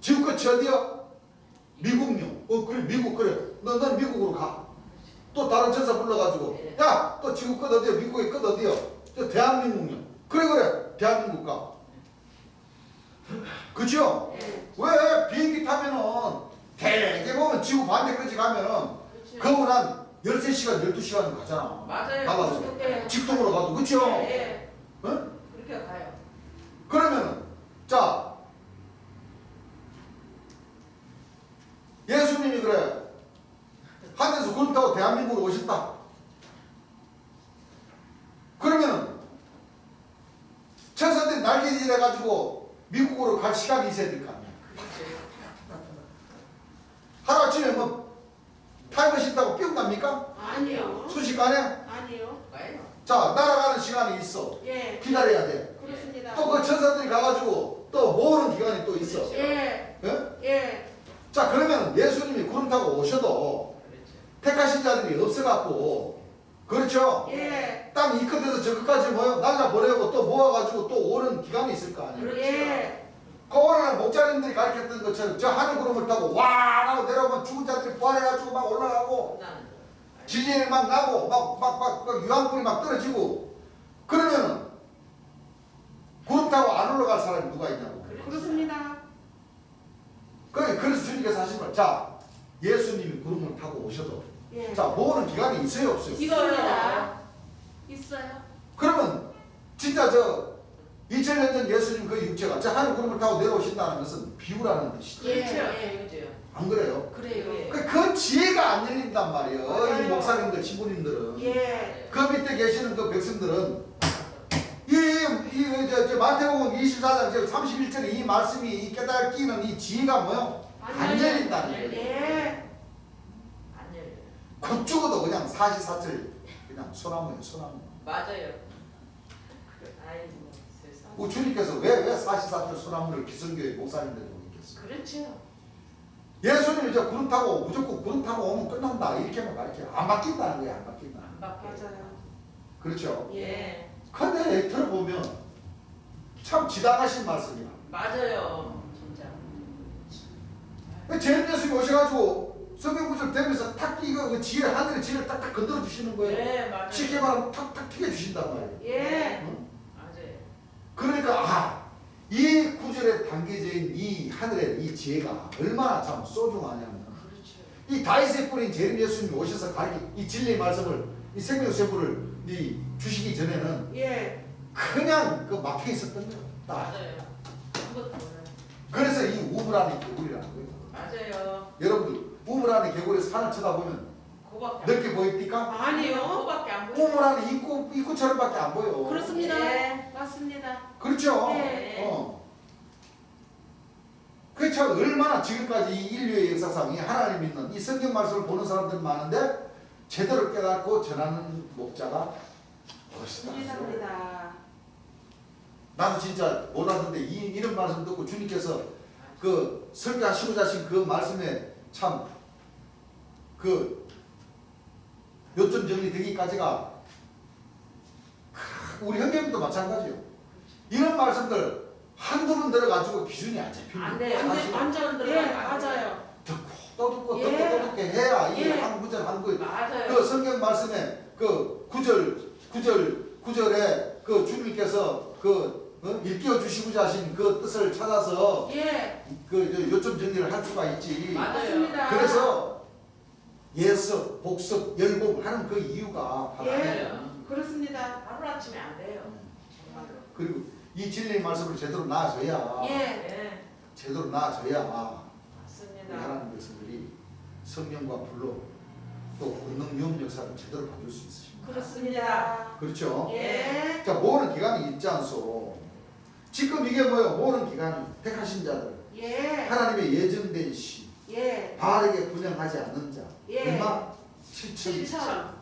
지구 끝이 어디요? 미국요. 그래 미국 그래. 넌 미국으로 가. 또 다른 천사 불러가지고 야, 또 지구 끝 어디요? 미국의 끝 어디요? 저 대한민국요. 그래 대한민국 가. 그죠? 예. 왜 비행기 타면은 대개 보면 지구 반대 끝이 가면은 그건 한 13시간 12시간 가잖아. 맞아요. 나가서 예. 직통으로 가도 그쵸? 예. 응? 그렇게 가요. 그러면은 자 예수님이 그래 하늘에서 구름 타고 대한민국으로 오셨다. 그러면은 천사들이 날개짓 해가지고 미국으로 갈 시간이 있어야 될 거 아니야. 하루아침에 뭐 타임머신 타고 뿅 갑니까? 아니요. 순식간에? 아니요. 가요. 자 날아가는 시간이 있어. 예. 기다려야 돼. 그렇습니다. 또 그 천사들이 가가지고 또 모으는 기간이 또 있어. 예. 예? 예. 자 그러면 예수님이 구름 타고 오셔도 그렇죠. 택하신 자들이 없어갖고 그렇죠? 예. 땅 이 끝에서 저 끝까지 날라 보내고 또 모아가지고 또 오는 기간이 있을 거 아니에요. 그렇죠. 예. 그 오늘날 목자님들이 가르쳤던 것처럼 저 하늘 구름을 타고 와 하고 내려오면 죽은 자들이 부활해가지고 막 올라가고 지진이 막 나고 막 유황불이 막 떨어지고 그러면은 구름 타고 안 올라갈 사람이 누가 있냐고. 그렇습니다. 그래서 주님께서 하신 말, 자 예수님이 구름을 타고 오셔도 예. 자 모으는 기간이 있어요 없어요? 있습니다. 있어요. 그러면 진짜 저 2000년 전 예수님 그 육체가 저 하늘 구름을 타고 내려오신다는 것은 비유라는 뜻이죠. 예. 그렇죠. 예. 그죠. 안 그래요? 그래요. 예. 그 지혜가 안 열린단 말이에요. 맞아요. 이 목사님들, 신부님들은. 예. 그 밑에 계시는 그 백성들은 저 마태복음 24장 31절에 이 말씀이 이 깨닫기는 이 지혜가 뭐요? 안 열린다는 거예요. 예. 안 열려요. 곧 죽어도 그냥 사시사철 그냥 소나무예요, 소나무. 맞아요. 아이고 세상. 주님께서 왜 사시사철 소나무를 기성교회 목사님들이 보겠어요? 그렇죠. 예수님이 저 구름 타고 무조건 구름 타고 오면 끝난다 이렇게만 가르쳐요. 안 바뀐다는 거예요, 안 바뀐다. 안 바뀌어요. 맞아요. 그렇죠? 예. 근데 들어보면 참 지당하신 말씀이야. 맞아요. 진짜. 제일 예수님이 오셔가지고 성경 구절 되면서 탁 이거 그 지혜 하늘의 지혜를 딱딱 건드려 주시는 거예요. 네 맞아요. 쉽게 말하면 탁탁 튀겨 주신단 말이에요. 예. 응? 맞아요. 그러니까 이 구절에 담겨져 있는 이 하늘의 이 지혜가 얼마나 참 소중하냐면 그렇죠. 이 다윗의 뿌린 재림 예수님이 오셔서 이 진리의 말씀을 이 생명세포를 주시기 전에는 예. 그냥 그 막혀 있었던 거예요. 딱. 맞아요. 아무것도 몰라요. 그래서 이 우물 안에 개구리라는 거예요. 맞아요. 여러분들 우물 안에 개구리 산을 쳐다보면 그거밖에 넓게 보입니까? 아니요. 그거밖에 안 보여요. 우물 안에 입구처럼밖에 안 보여. 그렇습니다. 예. 맞습니다. 그렇죠? 예. 그게 참 얼마나 지금까지 이 인류의 역사상 이 하나님 믿는 이 성경 말씀을 보는 사람들 많은데 제대로 깨닫고 전하는 목자가 없다. 감사합니다. 나도 진짜 몰랐는데 이런 말씀 듣고 주님께서 그 설교하시고자 하신 그 말씀에 참 그 요점 정리되기까지가 우리 형님도 마찬가지요. 이런 말씀들 한두 번 들어가지고 기준이 안 잡힙니다. 안 돼요. 사실 완전 예, 들어가면 안 돼요. 맞아요. 듣고 또 듣고 예. 듣고 또 듣고 해야 이 예. 한 구절 한 구절 맞아요. 그 성경 말씀에 그 구절에 그 주님께서 일깨워 주시고자 하신 그 뜻을 찾아서 예, 그 요점 정리를 할 수가 있지. 맞아요. 맞습니다. 그래서 예습, 복습, 열공하는 그 이유가 바로 예. 아니에요. 그렇습니다. 하루 아침에 안 돼요. 정말로. 그리고 이 진리의 말씀을 제대로 나아져야 예, 네. 제대로 나아져야 우리 맞습니다. 하나님 백성들이 성령과 불로 또 권능 유업 역사를 제대로 봐줄 수 있으십니다. 그렇습니다. 그렇죠? 예, 자, 모으는 기간이 있지 않소. 지금 이게 뭐예요? 모으는 기간이 택하신 자들, 예, 하나님의 예정된 시, 예, 바르게 분양하지 않는 자. 예. 얼마? 7천. 7천.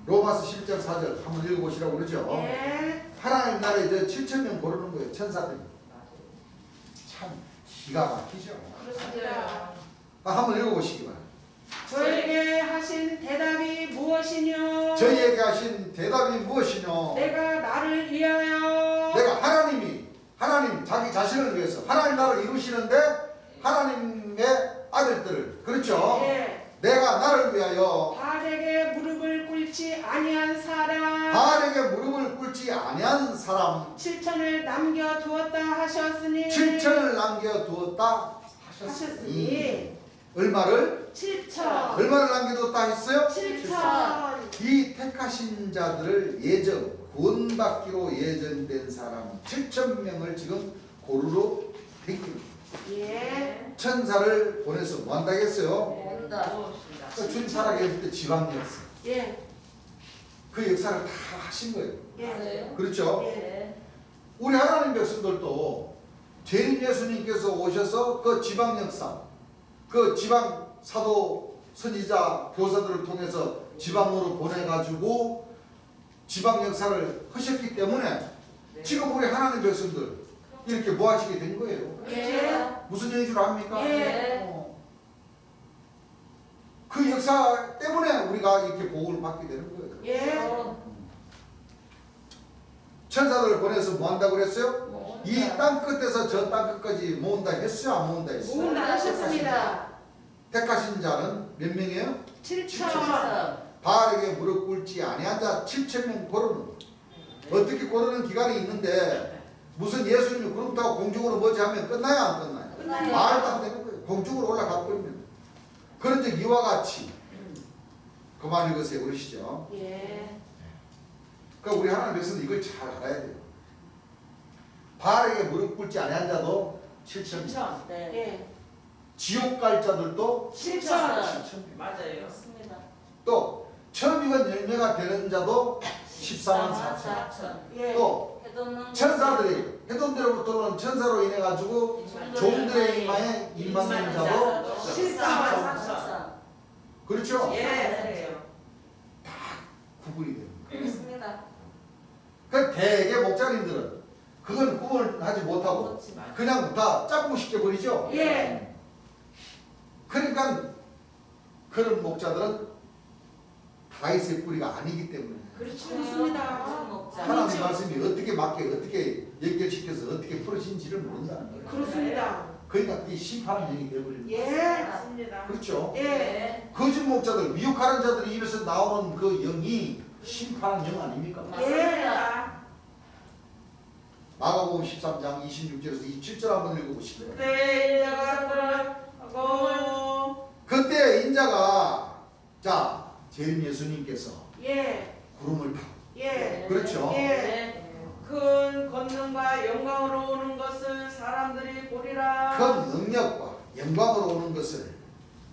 로마서 11장 4절 한번 읽어보시라고 그러죠. 예, 하나님 나라에 7,000명 고르는 거예요. 천사들이. 참 기가 막히죠. 그렇습니다. 한번 읽어보시기 바랍니다. 저에게 하신 대답이 무엇이뇨? 저희에게 하신 대답이 무엇이뇨? 내가 나를 위하여 내가 하나님 자기 자신을 위해서 하나님 나라를 이루시는데 하나님의 아들들을 그렇죠. 예, 내가 나를 위하여 발에게 무릎을 꿇지 아니한 사람 바알에게 무릎을 꿇지 아니한 사람 7천을 남겨두었다 하셨으니 7천을 남겨두었다 하셨으니 하셨으니 얼마를 7천 얼마를 남겨두었다 했어요? 7천 이 택하신 자들을 예정 구원받기로 예정된 사람 7,000명을 지금 고르러 댕깁니다. 예, 천사를 보내서 뭐 한다 했어요? 모은다. 모읍시다. 그 주님 살아계실 때 지방 역사 예, 그 역사를 다 하신 거예요. 예, 그렇죠? 네. 우리 하나님 백성들도 재림 예수님께서 오셔서 그 지방 역사, 그 지방 사도, 선지자, 교사들을 통해서 지방으로 보내가지고 지방 역사를 하셨기 때문에 네. 지금 우리 하나님 백성들 이렇게 모아지게 된 거예요. 예, 무슨 얘기 줄 압니까? 예. 그 역사 때문에 우리가 이렇게 복을 받게 되는 거예요. 예, 천사들을 보내서 뭐 한다고 그랬어요? 모은다. 이 땅 끝에서 저 땅 끝까지 모은다 했어요? 안 모은다 했어요? 모은다 하셨습니다. 택하신 자는 몇 명이에요? 7천 바알에게 무릎 꿇지 아니한 자 7,000명 고르는 거. 어떻게 고르는 기간이 있는데 무슨 예수님이 구름 타고 공중으로 뭐지 하면 끝나요? 안 끝나요? 끝나요. 말도 안 되는 거예요. 공중으로 올라가 버리면. 그런즉 이와 같이 그만 읽으세요. 그러시죠? 예, 그러니까 우리 하나님 백성들 이걸 잘 알아야 돼요. 바알에게 무릎 꿇지 아니한 자도 7,000명. 7천. 네. 예, 지옥 갈 자들도 7천 7,000명. 맞아요. 또 처음 익은 열매가 되는 자도 14만 4천. 4천. 예, 또 천사들이 해돈대로부터는 천사로 인해 가지고 종들의 이마에 임받는 자도 14만 4천. 그렇죠? 예. 그래요. 구분이 됩니다. 그렇습니다. 그 대개 목자님들은 그건 구분을 하지 못하고 그냥 다 짝꿍 시켜버리죠. 예, 그러니까 그런 목자들은 다윗의 뿌리가 아니기 때문에 그렇습니다. 하나님 말씀이 어떻게 맞게 어떻게 연결시켜서 어떻게 풀어진지를 모른다는 거예요. 그렇습니다. 그러니까 이 심판의 영이 되어버리는 거예요. 예, 맞습니다. 그렇죠? 예, 거짓 목자들, 미혹하는 자들의 입에서 나오는 그 영이 심판의 영 아닙니까? 맞습니다. 마가복음 13장 26절에서 27절 한번 읽어보시죠. 그때 인자가 하고 그때 인자가 자 재림 예수님께서 예, 구름을 타고 예, 그렇죠. 예. 큰 권능과 영광으로 오는 것을 사람들이 보리라. 큰 능력과 영광으로 오는 것을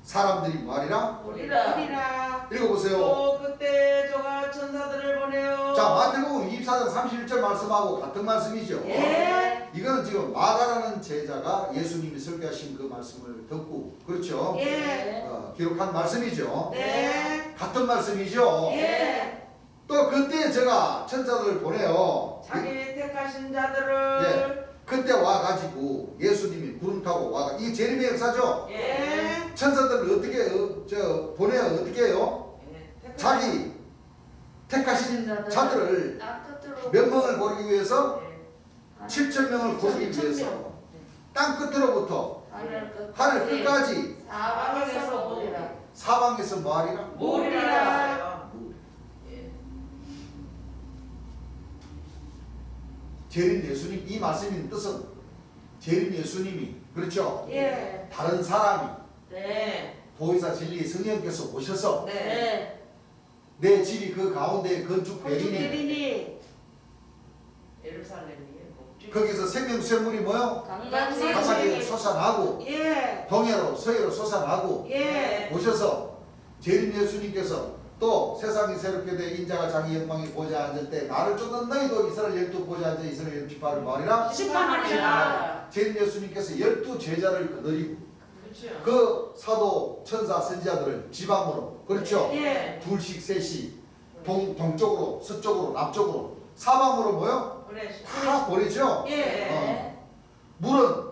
사람들이 말이라 우리라. 우리라 읽어보세요. 또 그때 저가 천사들을 보내어 자, 마태복음 24장 31절 말씀하고 같은 말씀이죠. 예. 이거는 지금 마가라는 제자가 예수님이 설교하신 그 말씀을 듣고, 그렇죠? 예. 기록한 말씀이죠. 네. 같은 말씀이죠. 예. 또 그때 제가 천사들을 보내요. 자기 택하신 자들을 그때 와가지고 예수님이 구름 타고 와가, 이 재림의 역사죠. 예. 천사들을 어떻게 보내요? 어떻게 해요? 자기 택하신 자들을 몇 명을 고르기 위해서 7,000명을 고르기 위해서 땅 끝으로부터 하늘 끝까지 사방에서 모이라. 사방에서 뭐하리라? 모리라. 재림 예수님, 이 말씀인 뜻은 재림 예수님이, 그렇죠? 예. 다른 사람이 네. 보혜사 진리 성령께서 오셔서 네. 내 집이 그 가운데 건축되리니 대리니 예루살렘이에요. 목주. 거기서 생명샘물이 뭐요? 강간세. 강하게 솟아나고 예. 동해로 서해로 솟아나고 예. 오셔서 재림 예수님께서 또 세상이 새롭게 돼 인자가 자기 영광이 보좌에 앉을 때 나를 쫓는 너희도 이스라엘 12 보좌에 앉아 이스라엘 12지파를 말이라. 십파만이라. 재림 예수님께서 12 제자를 거느리고 그렇죠. 그 사도 천사 선지자들을 지방으로, 그렇죠? 예. 둘씩 셋씩 동쪽으로 서쪽으로 남쪽으로 사방으로 뭐요? 그래. 다 보내죠. 예. 물은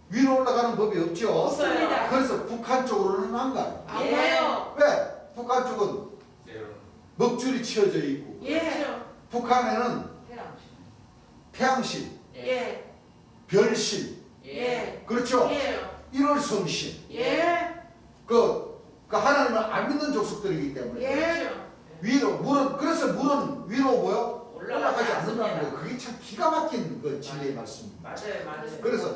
위로 올라가는 법이 없죠. 없습니다. 그래서 북한 쪽으로는 안 가요. 안 가요. 왜? 북한 쪽은 먹줄이 치어져 있고 예. 북한에는 태양신, 예. 별신, 예. 그렇죠? 예. 일월성신, 예. 그 하나님을 안 믿는 족속들이기 때문에 예. 위로 그래서 물은 위로 뭐요? 올라가지 않는다는 않습니다. 거. 그게 참 기가 막힌 그 진리의 말씀입니다. 맞아요. 그래서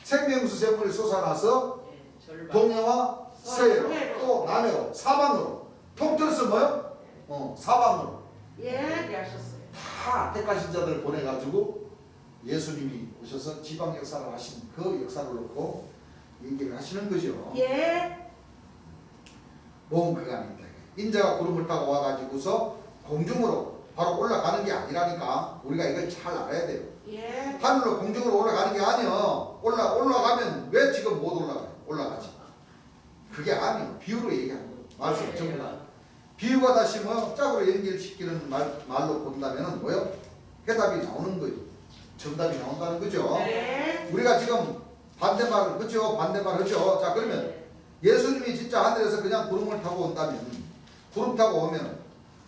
생명수 샘물이 솟아나서 예, 절반. 동해와 서해로 서해로. 또 남해로 사방으로 통틀어서 뭐요? 사방으로 예. 얘기하셨어요. 다 택하신 자들을 보내가지고 예수님이 오셔서 지방 역사를 하신 그 역사를 놓고 얘기를 하시는 거죠. 예. 모험 그간입니다. 인자가 구름을 타고 와가지고서 공중으로 바로 올라가는 게 아니라니까 우리가 이걸 잘 알아야 돼요. 예. 하늘로 공중으로 올라가는 게 아니요. 올라가면 왜 지금 못 올라가요? 올라가지. 그게 아니에요. 비유로 얘기하는 거예요. 말씀 전부 다. 비유가 다시 뭐 짝으로 연결시키는 말로 본다면은 뭐요? 해답이 나오는 거예요. 정답이 나온다는 거죠. 네. 우리가 지금 반대말을 그죠? 반대말 하죠. 자, 그러면 예수님이 진짜 하늘에서 그냥 구름을 타고 온다면, 구름 타고 오면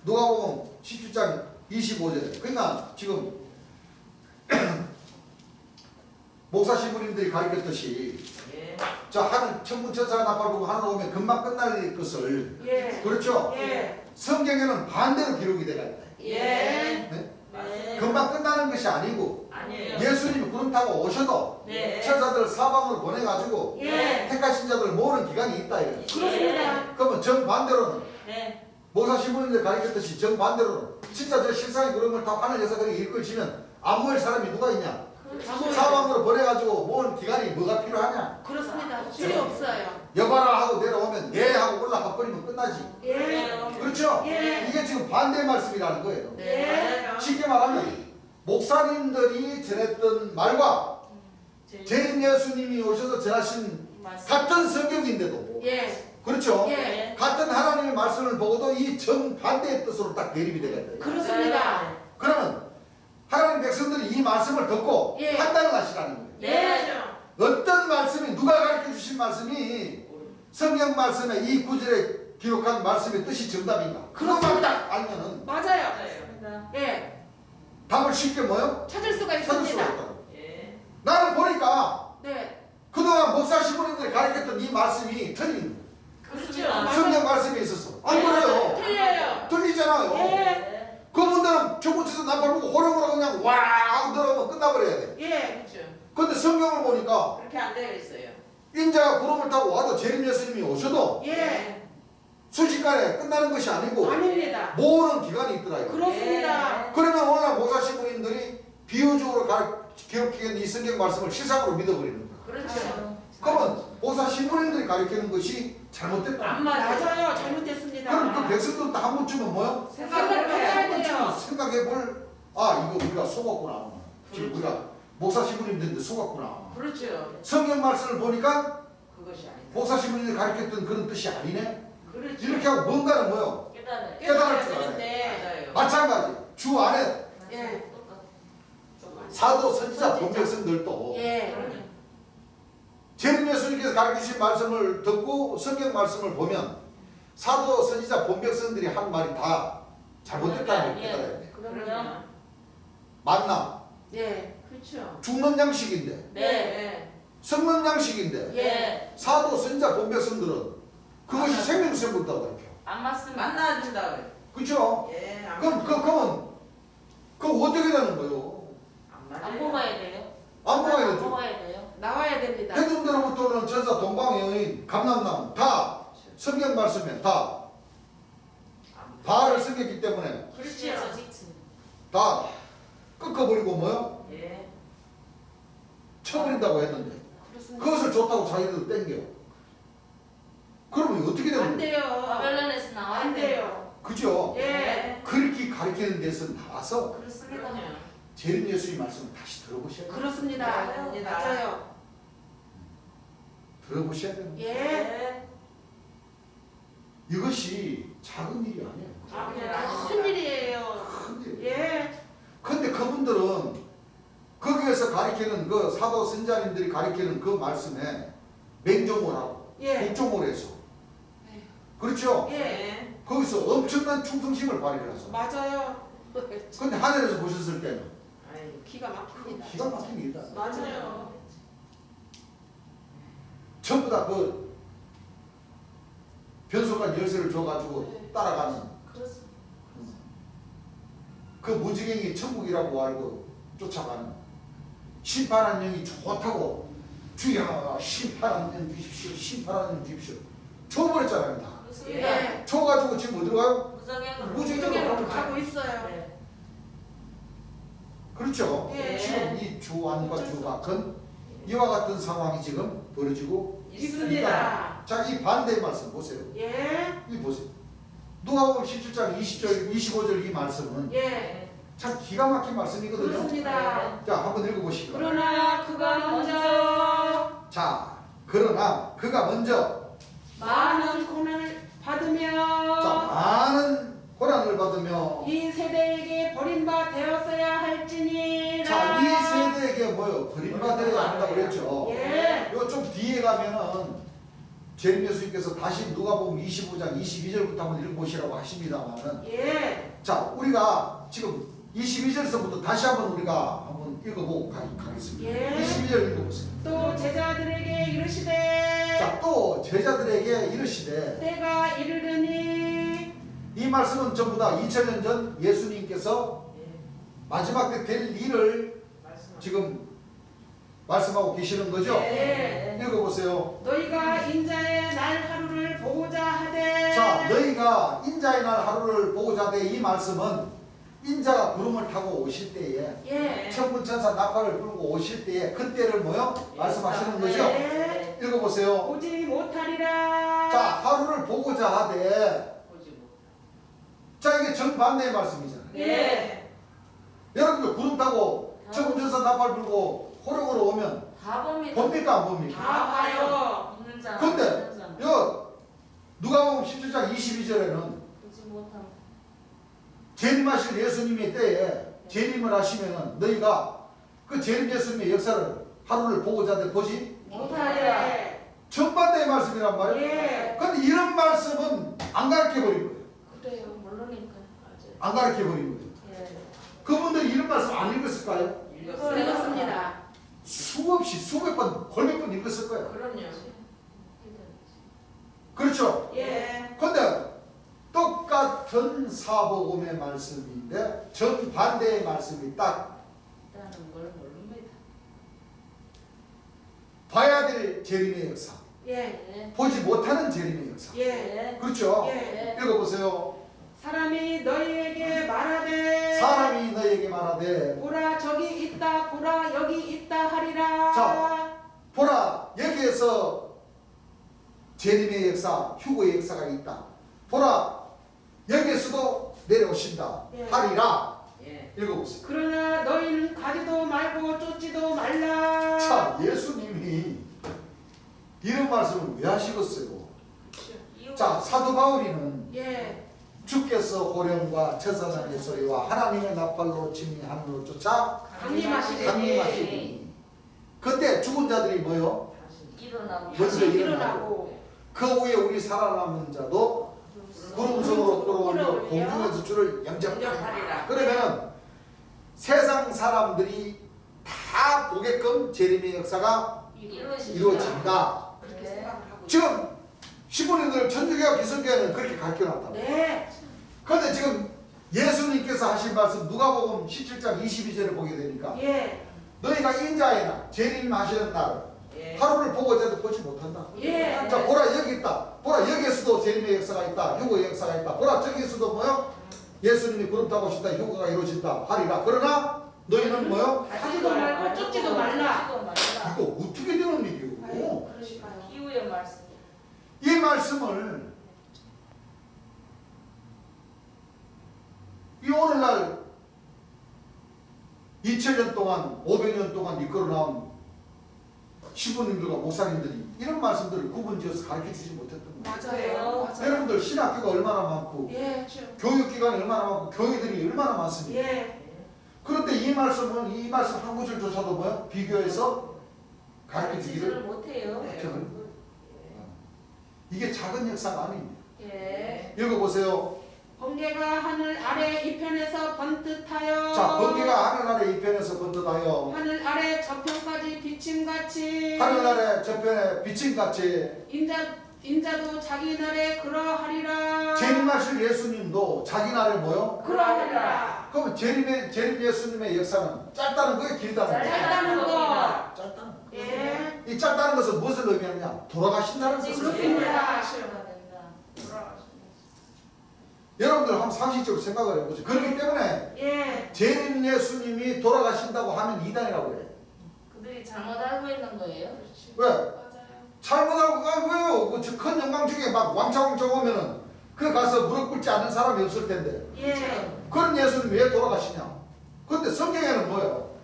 누가복음 17장 25절에 그러니까 지금 목사 신부님들이 가르쳤듯이 예. 자, 하늘 천군 천사가 나팔부고 하늘 오면 금방 끝날 것을, 예. 그렇죠? 예. 성경에는 반대로 기록이 되어 있다. 예. 네? 네. 금방 끝나는 것이 아니고 아니에요. 예수님이 구름 타고 오셔도 네. 천사들 사방으로 보내가지고 예. 택하신 자들을 모으는 기간이 있다 이거예요. 그렇습니다. 그러면 정반대로는 네. 목사 신부님들 가르쳤듯이 정반대로는 진짜 저 실상의 구름을 타고 하늘에서 그렇게 일컬치면 안 모일 사람이 누가 있냐? 사방으로 보내가지고 모은 기간이 뭐가 필요하냐? 그렇습니다. 필요 없어요. 여봐라 하고 내려오면 예 하고 올라가 버리면 끝나지. 예. 그렇죠? 예. 이게 지금 반대의 말씀이라는 거예요. 예. 쉽게 말하면 목사님들이 전했던 말과 재림 예수님이 오셔서 전하신 같은 성경인데도 예. 그렇죠? 예. 같은 하나님의 말씀을 보고도 이 정반대의 뜻으로 딱 대립이 되겠다. 그렇습니다. 그러면 하나님 백성들이 이 말씀을 듣고 예. 판단을 하시라는 거예요. 예. 어떤 말씀이 누가 가르쳐 주신 말씀이 성경 말씀에 이 구절에 기록한 말씀의 뜻이 정답인가? 그것만 그렇습니다. 딱 알면은 맞아요. 맞아요. 예. 답을 쉽게 뭐요? 찾을 수가 찾을 수가 있습니다. 있다고. 예. 나는 보니까 네. 그동안 목사 신부님들이 가르쳤던 이 말씀이 틀린 그렇죠. 맞아요. 성경 말씀에 있어서 안 그래요? 틀려요. 틀리잖아요. 예. 그분들은 저곳에서 나팔 보고 호령으로 그냥 와 하고 들어오면 끝나버려야 돼. 예. 그렇죠. 근데 성경을 보니까 그렇게 안 되어 있어요. 인자가 구름을 타고 와도 재림 예수님이 오셔도 예. 순식간에 끝나는 것이 아니고 아닙니다. 모으는 기간이 있더라고요. 그렇습니다. 그러면 오늘날 목사 신부님들이 비유적으로 기록한 이 성경 말씀을 실상으로 믿어버리는 거예요. 그렇죠. 그러면 보사 신부님들이 가르치는 것이 잘못됐다. 안 맞아요. 맞아요. 잘못됐습니다. 그럼 그 백성들도 한 번쯤은 뭐요? 생각을 해야 한 돼요. 번쯤은 생각해볼 이거 우리가 속았구나. 지금 그렇죠. 우리가 목사 신부님들인데 속았구나. 그렇죠. 성경 말씀을 보니까 그것이 아니다. 목사 신부님들이 가르쳤던 그런 뜻이 아니네. 그렇죠. 이렇게 하고 뭔가는 뭐요? 깨달아요. 깨달을 줄 알아요. 되는데. 맞아요. 마찬가지 주 안에 예. 사도 선지자 본백성들도 예. 재림 예수님께서 가르치신 말씀을 듣고 성경 말씀을 보면 사도 선지자 본백성들이 한 말이 다 잘못됐다는 걸 깨달아야 돼. 그럼요. 맞나? 예. 그렇죠. 죽는 양식인데 네. 썩는 양식인데 예. 사도 선지자 본백성들은 그것이 생명수부터 가르쳐. 안 맞습니다. 만나야 된다. 그렇죠? 예. 안 그럼 그건 어떻게 되는 거예요? 안 맞아요. 안 뽑아야 돼요? 안 먹어야 안 되죠. 뽑아야 돼요? 나와야 됩니다. 해둔대로부터는 전사 동방의 여인 감람나무 다 성경 말씀에 다 바알을 섬겼기 때문에 실수에서 지침. 다 꺾어버리고 뭐요? 예. 쳐버린다고 했는데 그렇습니다. 그것을 좋다고 자기들 땡겨. 그러면 어떻게 되는 안 거예요? 돼요. 바벨론에서 나와야 안 돼요. 그죠? 예. 그렇게 가르치는 데서 나와서 그렇습니다. 그럼요. 재림 예수님 말씀을 다시 들어보셔야 돼요. 그렇습니다. 맞아요. 맞아요. 들어보셔야 돼요. 예. 이것이 작은 일이 아니에요. 큰 일이에요. 큰 일이에요. 예. 근데 그분들은 거기에서 가리키는 그 사도 선자님들이 가리키는 그 말씀에 맹종을 하고 예. 복종을 해서 그렇죠? 예. 거기서 엄청난 충성심을 발휘해서 맞아요. 근데 하늘에서 보셨을 때는 아이, 기가 막힙니다. 기가 막힌 일이다. 맞아요. 전부 다 그 변속한 열쇠를 줘가지고 따라가는 그렇습니다. 그 무지경이 천국이라고 알고 쫓아가는 심판한 영이 좋다고 주여 심판한 영 주십시오 심판한 영 주십시오 줘버렸잖아요 다. 그렇습니다. 예. 줘가지고 지금 어디로 가요? 무정행으로. 무중력으로 가고 있어요. 네. 그렇죠. 예. 지금 이 주안과 주박은 이와 같은 상황이 지금 벌어지고 있습니다. 자, 이 반대의 말씀 보세요. 예. 이 보세요. 누가복음 17장 20절, 25절 이 말씀은 예. 참 기가 막힌 말씀이거든요. 그렇습니다. 자, 한번 읽어보시죠. 그러나 그가 먼저 자, 그러나 그가 먼저 많은 고난을 받으며 자, 많은 고난을 받으며 이 세대에게 버림바 되었어야 할지니라. 자, 이 세대에게 뭐요? 버림받아야 한다고 그랬죠. 예. 요 좀 뒤에 가면은 재림 예수님께서 다시 누가복음 25장 22절부터 한번 읽어보시라고 하십니다만은 예. 자, 우리가 지금 22절서부터 다시 한번 우리가 한번 읽어보고 가겠습니다. 예. 22절 읽어보세요. 또 제자들에게 이르시되 자, 또 제자들에게 이르시되 때가 이르르니 이 말씀은 전부 다 2000년 전 예수님께서 마지막 때 될 일을 지금 말씀하고 계시는 거죠? 예. 읽어보세요. 너희가 인자의 날 하루를 보고자 하되 자, 너희가 인자의 날 하루를 보고자 하되 이 말씀은 인자가 구름을 타고 오실 때에 예. 천군천사 나팔을 불고 오실 때에 그때를 뭐요? 말씀하시는 거죠? 예. 읽어보세요. 보지 못하리라. 자, 하루를 보고자 하되 보지 못. 자, 이게 정반대의 말씀이잖아요. 예. 여러분들 구름 타고 천군천사 나팔 불고 호령으로 오면 다 봅니다. 봅니까 안 봅니까? 다 봐요. 있는 자나 근데 없는 자나. 여 누가복음 17장 22절에는 보지 못하고. 재림하실 예수님의 때에 재림을 하시면은 너희가 그 재림 예수님의 역사를 하루를 보고자 하되 보지 못하리라. 정반대의 말씀이란 말이에요. 예. 근데 이런 말씀은 안 가르쳐 버린 거예요. 그래요. 물론이니까. 맞아요. 안 가르쳐 버린 거예요. 예. 그분들이 이런 말씀 안 읽었을까요? 읽었어요. 읽었습니다. 수없이 수백 번, 걸몇 번 읽었을 거예요. 그럼요. 그렇죠? 예. 근데 똑같은 사복음의 말씀인데 정반대의 말씀이 딱 있다는 걸 모릅니다. 봐야 될 재림의 역사, 예. 예. 보지 못하는 재림의 역사. 예. 예. 그렇죠? 예. 읽어보세요. 사람이 너희에게 말하되 사람이 너에게 말하되 보라 저기 있다 보라 여기 있다 하리라. 자. 보라 여기에서 재림의 역사, 휴거의 역사가 있다. 보라 여기에서도 내려오신다. 예. 하리라. 예. 읽어보세요. 그러나 너희는 가지도 말고 쫓지도 말라. 자, 예수님이 이런 말씀을 왜 하시겠어요? 자, 사도 바울이는 예. 주께서 호령과 제사장의 소리와 하나님의 나팔로 짐이 하늘로 쫓아 강림하시되 강림하시니 그때 죽은 자들이 뭐요? 일어나고 먼저 다시 일어나고 일어나고 그 후에 우리 살아남은 자도 구름성으로 끌어올려 공중에서 주를 영접하리라. 영접하리라. 그러면은 세상 사람들이 다 보게끔 재림의 역사가 이루어진다. 그렇게 네. 생각을 하고 지금 시부님들 천주교와 기성교회는 그렇게 가르쳐놨다. 네. 그런데 지금 예수님께서 하신 말씀 누가복음 17장 22절을 보게 되니까 예. 너희가 인자의 날 재림하시는 날 예. 하루를 보고자도 보지 못한다. 예. 자 보라 여기 있다. 보라 여기에서도 재림의 역사가 있다. 휴거의 역사가 있다. 보라 저기에서도 뭐요? 예수님이 구름 타고 오신다. 휴거가 이루어진다. 하리라. 그러나 너희는 뭐요? 가지도 말고 쫓지도 말라. 이거 어떻게 되는 일이요? 아유, 그러실까요? 기후의 말씀. 이 말씀을 이 오늘날 2000년 동안 500년 동안 이끌어 나온 시부님들과 목사님들이 이런 말씀들을 구분지어서 가르쳐주지 못했던 거예요. 맞아요. 맞아요. 여러분들 신학교가 얼마나 많고 예. 교육기관이 얼마나 많고 교회들이 얼마나 많습니까? 예. 그런데 이 말씀은 이 말씀 한 구절조차도 뭐야? 비교해서 가르쳐주기를 못해요. 못해요. 이게 작은 역사가 아닙니다. 예. 읽어보세요. 번개가 하늘 아래 이편에서 번듯하여 자, 번개가 하늘 아래 이편에서 번듯하여 하늘 아래 저편까지 비침같이 하늘 아래 저편에 비침같이 인자도 자기 날에 그러하리라. 재림하실 예수님도 자기 날에 뭐요? 그러하리라. 그럼 재림 예수님의 역사는 짧다는 거예요? 길다는 거예요? 짧다는 거. 짧다는 거. 예. 이 짧다는 것은 무엇을 의미하느냐? 돌아가신다는 것을 의미합니다. 그렇습니다. 여러분들 한번 상식적으로 생각을 해보죠. 그렇기 때문에 예. 재림 예수님이 돌아가신다고 하면 이단이라고 해요. 그들이 잘못 알고 있는 거예요. 왜? 맞아요. 잘못하고 왜요? 큰 영광 중에 막 왕창왕창 오면은 그 가서 무릎 꿇지 않는 사람이 없을 텐데 예. 그런 예수님 왜 돌아가시냐? 근데 성경에는 뭐예요?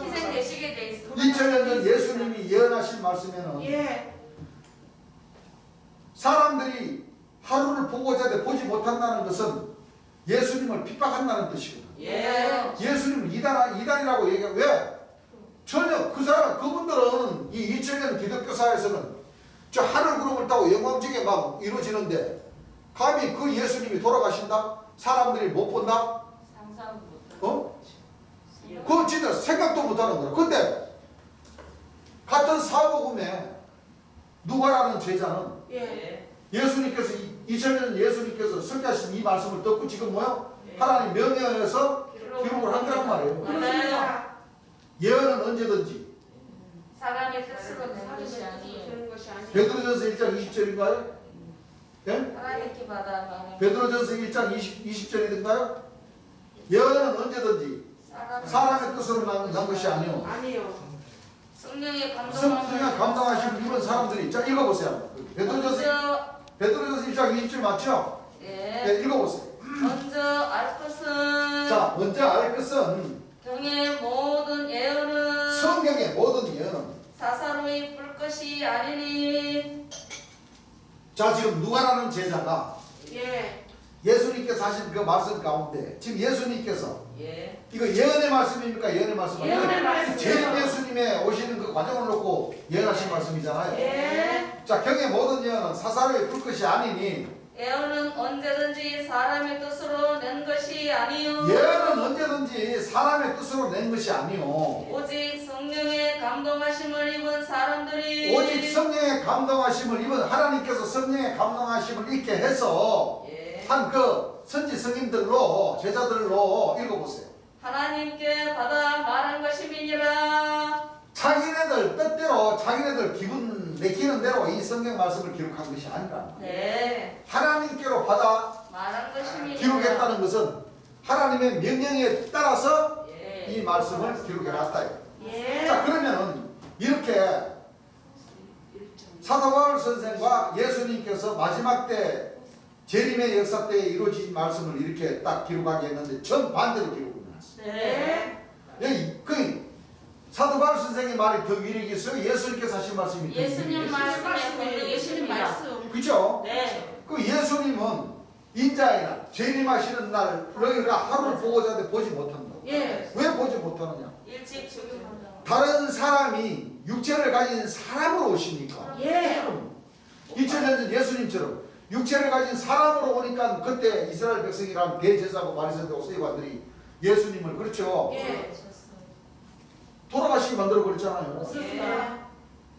희생되시게 돼 있어. 2000년 전 예수님이 예언하신 말씀에는 예. 사람들이 하루를 보고자 보지 못한다는 것은 예수님을 핍박한다는 뜻이거든요. 예. 예수님을 이단이라고 얘기해요. 왜? 전혀 그분들은 이 2000년 기독교사에서는 저 하늘 구름을 타고 영광중에 막 이루어지는데 감히 그 예수님이 돌아가신다? 사람들이 못 본다? 상상 못. 어? 그건 진짜 생각도 못하는 거야. 근데 같은 사복음에 누가라는 제자는 예. 예수님께서 2000년 예수님께서 설교하신 이 말씀을 듣고 지금 뭐요? 예. 하나님 명예에서 기록을 한 거란 말이에요. 그렇습니다. 예언은 언제든지 사람의 뜻으로 된 것이 아니에요. 되는 것이 아니에요. 베드로전서 1장 20절인가요? 예? 하나님께 받아 말하는 베드로전서 1장 20절이든가요? 예언은 언제든지 사람의 뜻으로 난 것이 아니요. 아니요. 성령의 성령이 감당하시는 이런 사람들이 자 읽어보세요. 베드로전서 1장 20절 맞죠? 예. 네, 읽어보세요. 먼저 알 것은 자 먼저 알 것은 경의 모든 예언은 성경의 모든 예언은 사사로이 볼 것이 아니니. 자 지금 누가라는 제자가 예. 예수님께서 하신 그 말씀 가운데 지금 예수님께서 예. 이거 예언의 말씀입니까? 예언의 말씀 예언의 말씀이요. 재림 예수님의 오시는 그 과정을 놓고 예언하신 말씀이잖아요. 예. 자 경의 모든 예언은 사사로이 볼 것이 아니니 예언은 언제든지 사람의 뜻으로 낸 것이 아니요. 예언은 언제든지 사람의 뜻으로 낸 것이 아니요 오직 성령의 감동하심을 입은 사람들이 오직 성령의 감동하심을 입은 하나님께서 성령의 감동하심을 입게 해서 예. 한 그 선지 성인들로 제자들로 읽어보세요. 하나님께 받아 말한 것임이니라. 자기네들 뜻대로 자기네들 기분 내키는 대로 이 성경 말씀을 기록한 것이 아니라 네. 하나님께로 받아 말한 것임이니라. 기록했다는 것은 하나님의 명령에 따라서 예. 이 말씀을 기록해놨다. 예. 자 그러면은 이렇게 사도 바울 선생과 예수님께서 마지막 때 재림의 역사 때에 이루어진 말씀을 이렇게 딱 기록하게 했는데 정반대로 기록을 해놨어요. 네. 여기 그 사도 바울 선생의 말이 더 위력이 있어요? 예수님께서 하신 말씀이 더 예수님 위력이 있어요? 말씀에 권력이 예수님 있습니다. 말씀. 그죠? 네. 그 예수님은 인자의 날, 재림하시는 날 너희가 하루를 보고자 하되 보지 못한다. 예. 왜 보지 못하느냐? 일찍 죽음. 다른 사람이 육체를 가진 사람으로 오시니까 예. 2000년 전 예수님처럼 육체를 가진 사람으로 오니까 그때 이스라엘 백성이란 대제사고 바리새인들과 서기관들이 예수님을 그렇죠. 예. 돌아가시게 만들어 버렸잖아요. 그렇습니다.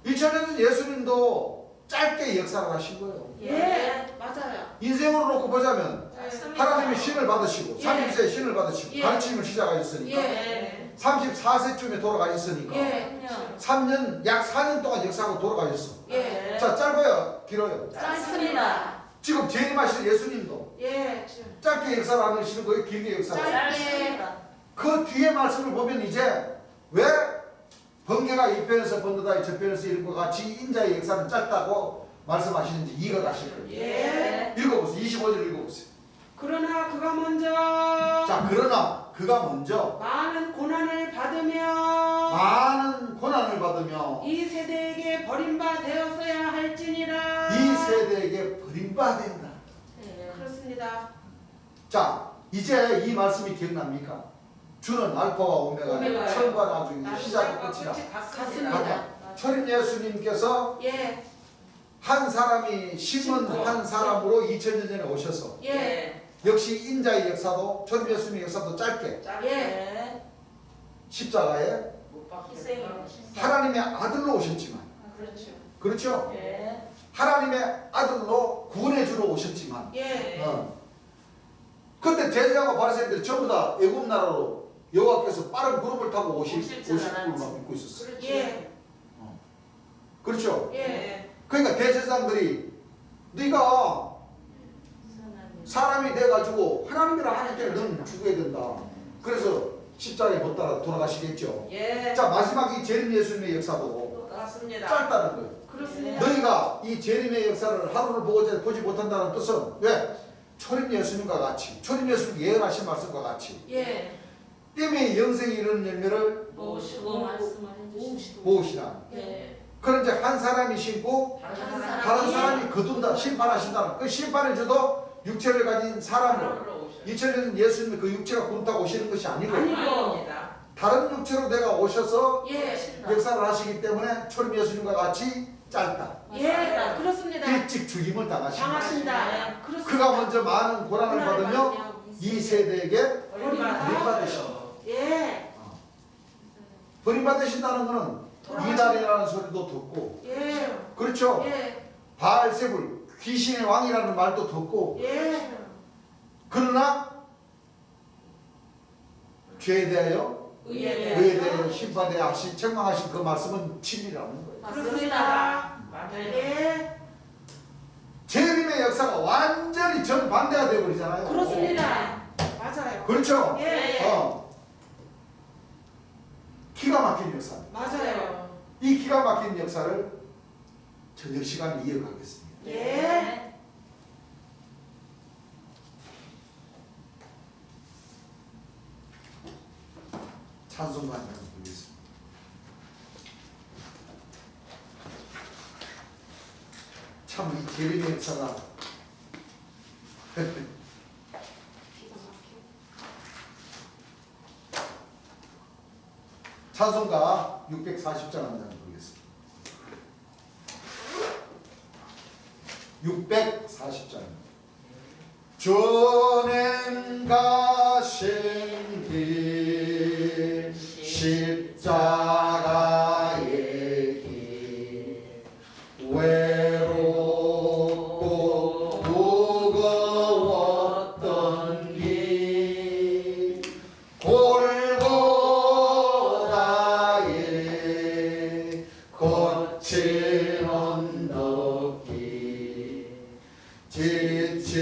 2000년 전 예수님도 짧게 역사를 하신 거예요. 예. 맞아요. 인생으로 놓고 보자면 하나님의 신을 받으시고 예. 30세에 신을 받으시고 예. 가르침을 시작하셨으니까 네. 34세쯤에 돌아가셨으니까 예. 3년 약 4년 동안 역사하고 돌아가셨어. 예. 자, 짧아요? 길어요? 짧습니다. 지금 재림하신 예수님도 예. 짧게 역사를 안 하시는 거예요? 길게 역사를 하시는 거예요? 짧습니다. 그 뒤에 말씀을 보면 이제 왜 번개가 이 편에서 번드다 저 편에서 이런 것 같이 인자의 역사는 짧다고 말씀하시는지 이해가 가실 거예요. 예. 읽어보세요. 25절 읽어보세요. 그러나 그가 먼저 자, 그러나 그가 먼저 많은 고난을 받으며 많은 고난을 받으며 이 세대에게 버림바 되었어야 할지니라. 이 세대에게 버림받아야. 네. 그렇습니다. 자, 이제 이 말씀이 기억납니까? 주는 알파와 오메가, 오메가요. 처음과 나중에 나 시작과 시작과 끝이라. 끝이 같습니다. 같습니다. 맞아. 철인 예수님께서 예. 한 사람이 심은 심고. 한 사람으로 2000년 전에 오셔서 예. 역시 인자의 역사도 철인 예수님의 역사도 짧게 예. 네. 십자가에 못 희생이 받겠다. 하나님의 아들로 오셨지만 그렇죠. 그렇죠? 네. 하나님의 아들로 구원해 주러 오셨지만 예. 그때 제사장과 바리새인들 전부 다 애굽 나라로 여호와께서 빠른 구름을 타고 오실 오실 줄로 줄 알았지. 막 믿고 있었어요. 그렇죠. 예. 그렇죠? 예. 그러니까 대제사장들이 네가 사람이 돼가지고 하나님이랑 하나님께 넌 죽어야 된다. 그래서 십자가에 못 따라 돌아가시겠죠. 예. 자, 마지막 이 재림 예수님의 역사도 맞습니다. 짧다는 거예요. 그렇습니다. 너희가 이 재림의 역사를 하루를 보지 못한다는 뜻은 왜? 초림 예수님과 같이 초림 예수님 예언하신 말씀과 같이 예. 때문에 영생이 이르는 열매를 모시고 말씀을 해주시고. 모으시라. 네. 그런 이제 한 사람이 심고 다른 사람이 거둔다. 심판하신다는 그 심판을 줘도 육체를 가진 사람으로 2000년 예수님이 그 육체가 굶다고 오시는 것이 아니고 아닙니다. 다른 육체로 내가 오셔서 예. 역사를 하시기 때문에 초림 예수님과 같이 짧다. 예. 그렇습니다. 일찍 죽임을 당하신다. 당하신다. 그렇습니다. 그가 먼저 많은 고난을 받으며 받으며 이 세대에게 버림받으시오. 예. 버림받으신다는 것은 이달이라는 소리도 듣고 예. 그렇죠? 예. 바알세불 귀신의 왕이라는 말도 듣고 예. 그러나 죄에 대하여 의에 의에 대하여 심판에 대하여 책망하신 그 말씀은 진리라는 거예요. 그렇습니다. 맞아요. 예. 재림의 역사가 완전히 정반대가 되어버리잖아요. 그렇습니다. 맞아요. 그렇죠? 예. 기가 막힌 역사. 맞아요. 이 기가 막힌 역사를 저녁 시간에 이어가겠습니다. 예. 찬송가 한번 부르겠습니다. 참 이 재림의 역사가 찬송가 640장 한 장 부르겠습니다. 640장. 주님 가신 길 십자가의 길 외롭고 무거웠던 길 골고다의 거친 언덕길 지치신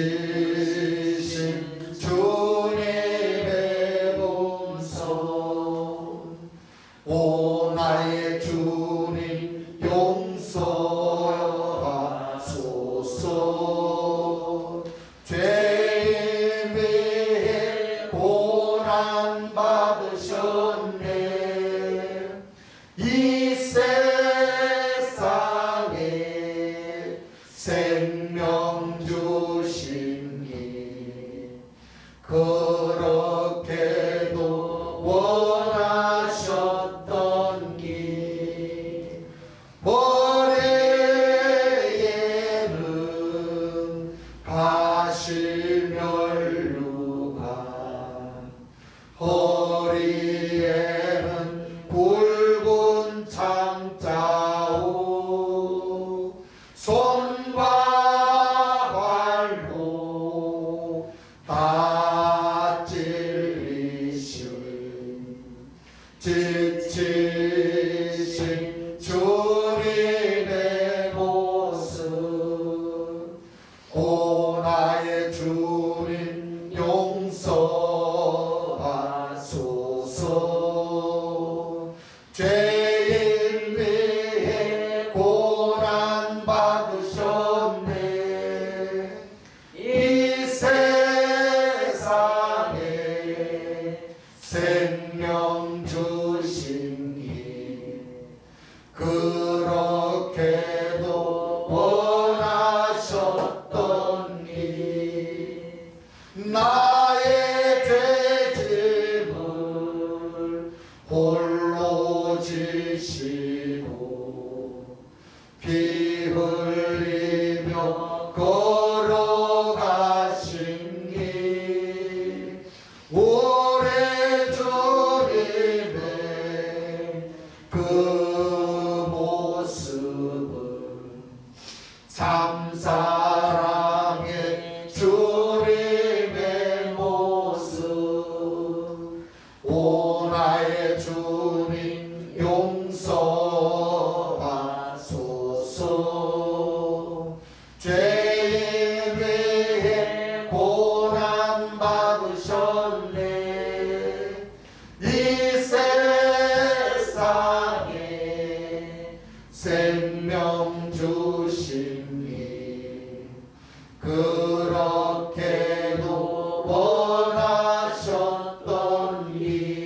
주님의 몸son 오 나의 주님 용서하소서 지치신 주님의 모습 오 나의 주님 용서하소서 죄인 위해 고난 받으셨네 이 세상에 생명 주신 이 그렇게도 원하셨던 이 나의 죄짐을 홀로 지시고 피 흘리며 걸어가신 길 오래 주님의 그 모습은 참 사랑의 주님의 모습 오 나의 주님 용서하소서 죄인 위해 고난 받으셨네 이 세상에 생명 주신 이 그렇게도 원하셨던 이